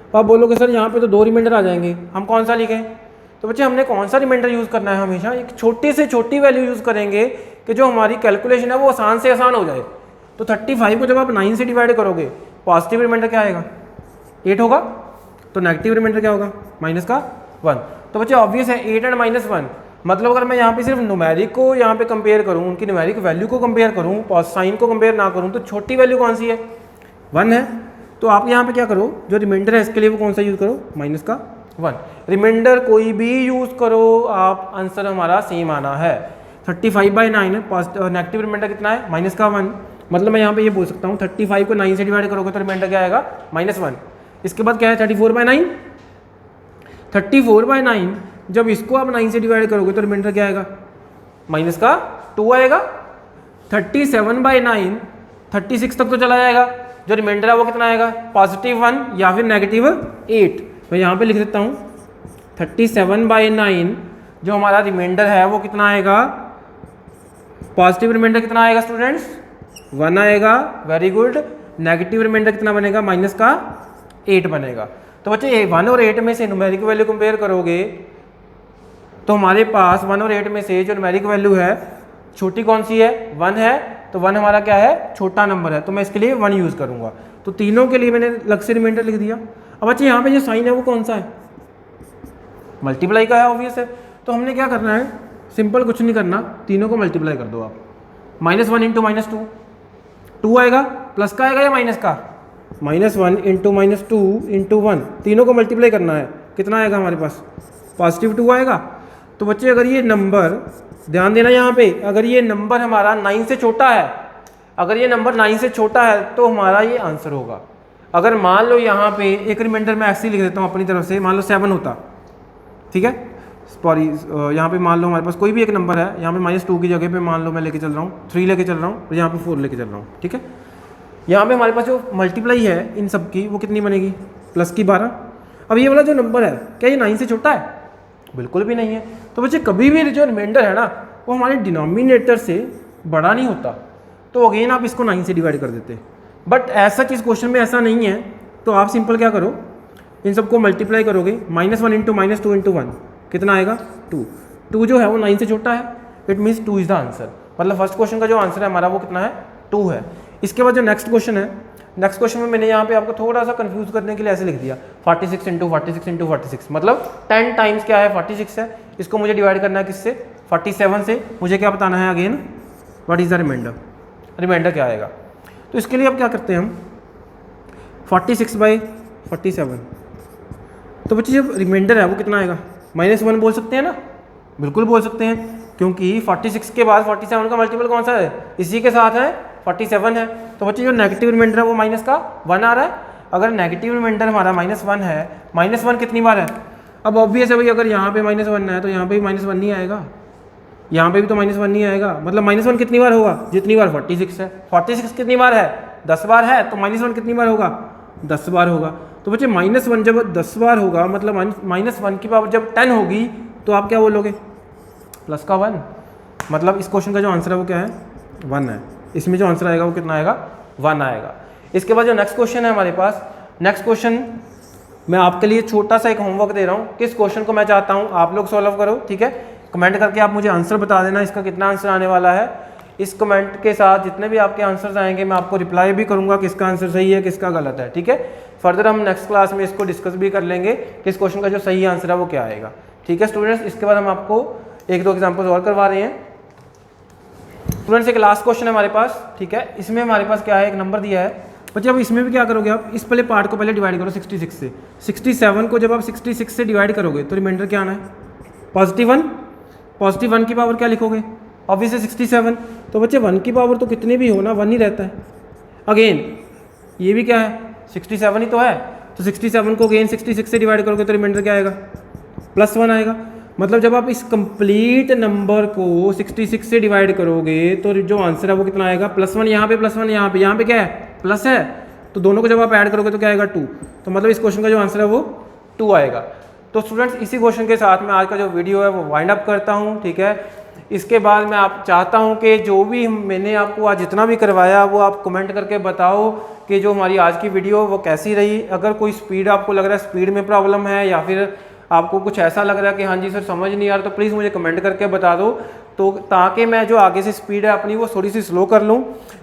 Speaker 1: तो आप बोलोगे सर यहाँ पे तो 2 रिमाइंडर आ जाएंगे, हम कौन सा लिखें। तो बच्चे हमने कौन सा रिमाइंडर यूज़ करना है, हमेशा एक छोटी से छोटी वैल्यू यूज़ करेंगे कि जो हमारी कैलकुलेशन है वो आसान से आसान हो जाए। तो 35 को जब आप 9 से डिवाइड करोगे, पॉजिटिव रिमाइंडर क्या आएगा 8 होगा, तो नेगेटिव रिमाइंडर क्या होगा माइनस का 1। तो बच्चे ऑब्वियस है 8 एंड -1, मतलब अगर मैं यहाँ पे सिर्फ न्यूमेरिक को यहाँ पे कंपेयर करूँ, उनकी न्यूमेरिक वैल्यू को कंपेयर करूँ, साइन को कंपेयर ना करूँ, तो छोटी वैल्यू कौन सी है 1 है। तो आप यहाँ पे क्या करो, जो रिमाइंडर है इसके लिए वो कौन सा यूज़ करो, माइनस का 1। रिमाइंडर कोई भी यूज़ करो आप, आंसर हमारा सेम आना है। 35/9 नेगेटिव रिमाइंडर कितना है माइनस का 1, मतलब मैं यहाँ पे ये बोल सकता हूँ 35 को 9 से डिवाइड करोगे तो रिमाइंडर क्या आएगा -1। इसके बाद क्या है 34/9, 34/9 जब इसको आप 9 से डिवाइड करोगे तो रिमाइंडर क्या आएगा माइनस का 2 आएगा। 37/9 36 तक तो चला जाएगा, जो रिमाइंडर है वो कितना आएगा +1 या फिर -8। मैं यहाँ पे लिख देता हूँ 37/9 जो हमारा रिमाइंडर है वो कितना आएगा, पॉजिटिव रिमाइंडर कितना आएगा स्टूडेंट्स 1 आएगा, वेरी गुड। नेगेटिव रिमाइंडर कितना बनेगा माइनस का 8 बनेगा। तो बच्चे 1 और 8 में से न्यूमेरिक वैल्यू कंपेयर करोगे तो हमारे पास 1 और 8 में से जो न्यूमेरिक वैल्यू है छोटी कौन सी है, 1 है। तो 1 हमारा क्या है, छोटा नंबर है, तो मैं इसके लिए 1 यूज़ करूँगा। तो तीनों के लिए मैंने अलग से रिमाइंडर लिख दिया। अब बच्चे यहाँ पे जो साइन है वो कौन सा है, मल्टीप्लाई का है, ऑब्वियस है। तो हमने क्या करना है, सिंपल कुछ नहीं करना, तीनों को मल्टीप्लाई कर दो आप। -1 इंटू -2, 2 आएगा, प्लस का आएगा या माइनस का, -1 इंटू -2 इंटू 1, तीनों को मल्टीप्लाई करना है। कितना आएगा हमारे पास, +2 आएगा। तो बच्चे अगर ये नंबर, ध्यान देना यहाँ पे, अगर ये नंबर हमारा 9 से छोटा है, अगर ये नंबर 9 से छोटा है तो हमारा ये आंसर होगा। अगर मान लो यहाँ पे एक रिमाइंडर मैं ऐसे ही लिख देता हूँ अपनी तरफ से, मान लो 7 होता, ठीक है, सॉरी यहाँ पे मान लो हमारे पास कोई भी एक नंबर है, यहाँ पे -2 की जगह पे मान लो मैं लेके चल रहा हूँ 3 लेके चल रहा हूँ, और यहाँ पे 4 लेके चल रहा हूँ, ठीक है। यहाँ पे हमारे पास जो मल्टीप्लाई है इन सब की वो कितनी बनेगी, +12। अब ये वाला जो नंबर है क्या ये 9 से छोटा है, बिल्कुल भी नहीं है। तो बच्चे कभी भी जो रिमाइंडर है ना वो हमारे डिनोमिनेटर से बड़ा नहीं होता, तो अगेन आप इसको 9 से डिवाइड कर देते। बट ऐसा चीज़ क्वेश्चन में ऐसा नहीं है, तो आप सिंपल क्या करो, इन सबको मल्टीप्लाई करोगे, -1 इंटू -2 इंटू 1 कितना आएगा, 2 जो है वो 9 से छोटा है, it means 2 is the answer. मतलब फर्स्ट क्वेश्चन का जो आंसर है हमारा वो कितना है, 2 है। इसके बाद जो नेक्स्ट क्वेश्चन है, नेक्स्ट क्वेश्चन में मैंने यहाँ पे आपको थोड़ा सा कंफ्यूज करने के लिए ऐसे लिख दिया 46 इंटू 46 इंटू 46, मतलब 10 टाइम्स क्या है 46 है। इसको मुझे डिवाइड करना है किससे, 47 से। मुझे क्या बताना है again, what is the remainder, remainder क्या आएगा। तो इसके लिए अब क्या करते हैं हम, 46/47, तो बच्चे जब रिमाइंडर है वो कितना आएगा, -1 बोल सकते हैं ना, बिल्कुल बोल सकते हैं, क्योंकि 46 के बाद 47 का मल्टीपल कौन सा है, इसी के साथ है 47 है। तो बच्चे जो नेगेटिव रिमाइंडर है वो माइनस का 1 आ रहा है। अगर नेगेटिव रिमाइंडर हमारा -1 है, -1 कितनी बार है, अब ऑब्वियस है भाई, अगर यहाँ पे -1 है तो यहाँ पे भी -1 नहीं आएगा, यहाँ पे भी तो -1 नहीं आएगा। मतलब -1 कितनी बार होगा, जितनी बार 46 है। 46 कितनी बार है, 10 बार है, तो -1 कितनी बार होगा, 10 बार होगा। तो बच्चे -1 जब 10 बार होगा, मतलब -1 की पावर जब 10 होगी, तो आप क्या बोलोगे, प्लस का 1। मतलब इस क्वेश्चन का जो आंसर है वो क्या है, 1 है। इसमें जो आंसर आएगा वो कितना आएगा, 1 आएगा। इसके बाद जो नेक्स्ट क्वेश्चन है हमारे पास, नेक्स्ट क्वेश्चन मैं आपके लिए छोटा सा एक होमवर्क दे रहा हूँ। किस क्वेश्चन को मैं चाहता हूँ आप लोग सॉल्व करो, ठीक है। कमेंट करके आप मुझे आंसर बता देना, इसका कितना आंसर आने वाला है। इस कमेंट के साथ जितने भी आपके आंसर्स आएंगे मैं आपको रिप्लाई भी करूँगा, किसका आंसर सही है किसका गलत है, ठीक है। फर्दर हम नेक्स्ट क्लास में इसको डिस्कस भी कर लेंगे कि इस क्वेश्चन का जो सही आंसर है वो क्या आएगा, ठीक है स्टूडेंट्स। इसके बाद हम आपको 1-2 एग्जाम्पल्स और करवा रहे हैं। स्टूडेंट्स एक लास्ट क्वेश्चन है हमारे पास, ठीक है। इसमें हमारे पास क्या है, एक नंबर दिया है बच्चे। अब इसमें भी क्या करोगे आप, इस पहले पार्ट को पहले डिवाइड करो 66 से। 67 को जब आप 66 से डिवाइड करोगे तो रिमाइंडर क्या आना है, +1। +1 की पावर क्या लिखोगे, ऑब्वियसली 67। तो बच्चे 1 की पावर तो कितने भी हो ना 1 ही रहता है। अगेन ये भी क्या है, 67 ही तो है। तो 67 को अगेन 66 से डिवाइड करोगे तो रिमाइंडर क्या आएगा, +1 आएगा। मतलब जब आप इस कंप्लीट नंबर को 66 से डिवाइड करोगे तो जो आंसर है वो कितना आएगा, +1 यहाँ पे, +1 यहाँ पे क्या है, प्लस है। तो दोनों को जब आप ऐड करोगे तो क्या आएगा, 2। तो मतलब इस क्वेश्चन का जो आंसर है वो 2 आएगा। तो स्टूडेंट्स इसी क्वेश्चन के साथ मैं आज का जो वीडियो है वो वाइंड अप करता हूँ, ठीक है। इसके बाद मैं आप चाहता हूँ कि जो भी मैंने आपको आज जितना भी करवाया वो आप कमेंट करके बताओ कि जो हमारी आज की वीडियो वो कैसी रही। अगर कोई स्पीड आपको लग रहा है स्पीड में प्रॉब्लम है, या फिर आपको कुछ ऐसा लग रहा है कि हाँ जी सर समझ नहीं आ रहा, तो प्लीज़ मुझे कमेंट करके बता दो, तो ताकि मैं जो आगे से स्पीड है अपनी वो थोड़ी सी स्लो कर लूँ।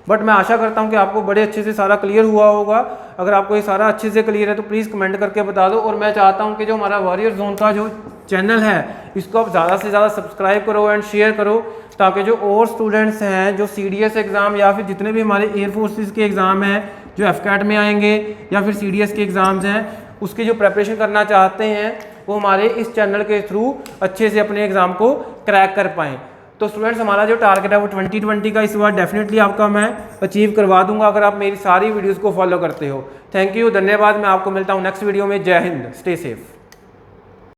Speaker 1: बट मैं आशा करता हूँ कि आपको बड़े अच्छे से सारा क्लियर हुआ होगा। अगर आपको ये सारा अच्छे से क्लियर है तो प्लीज़ कमेंट करके बता दो। और मैं चाहता हूँ कि जो हमारा वॉरियर जोन का जो चैनल है इसको आप ज़्यादा से ज़्यादा सब्सक्राइब करो एंड शेयर करो, ताकि जो और स्टूडेंट्स हैं जो CDS एग्ज़ाम या फिर जितने भी हमारे एयर फोर्सेस के एग्ज़ाम हैं जो FCAT में आएंगे या फिर CDS के एग्ज़ाम्स हैं उसकी जो प्रेपरेशन करना चाहते हैं वो हमारे इस चैनल के थ्रू अच्छे से अपने एग्ज़ाम को क्रैक कर पाएँ। तो स्टूडेंट्स हमारा जो टारगेट है वो 2020 का इस बार डेफिनेटली आपका मैं अचीव करवा दूंगा अगर आप मेरी सारी वीडियोस को फॉलो करते हो। थैंक यू, धन्यवाद। मैं आपको मिलता हूँ नेक्स्ट वीडियो में। जय हिंद, स्टे सेफ।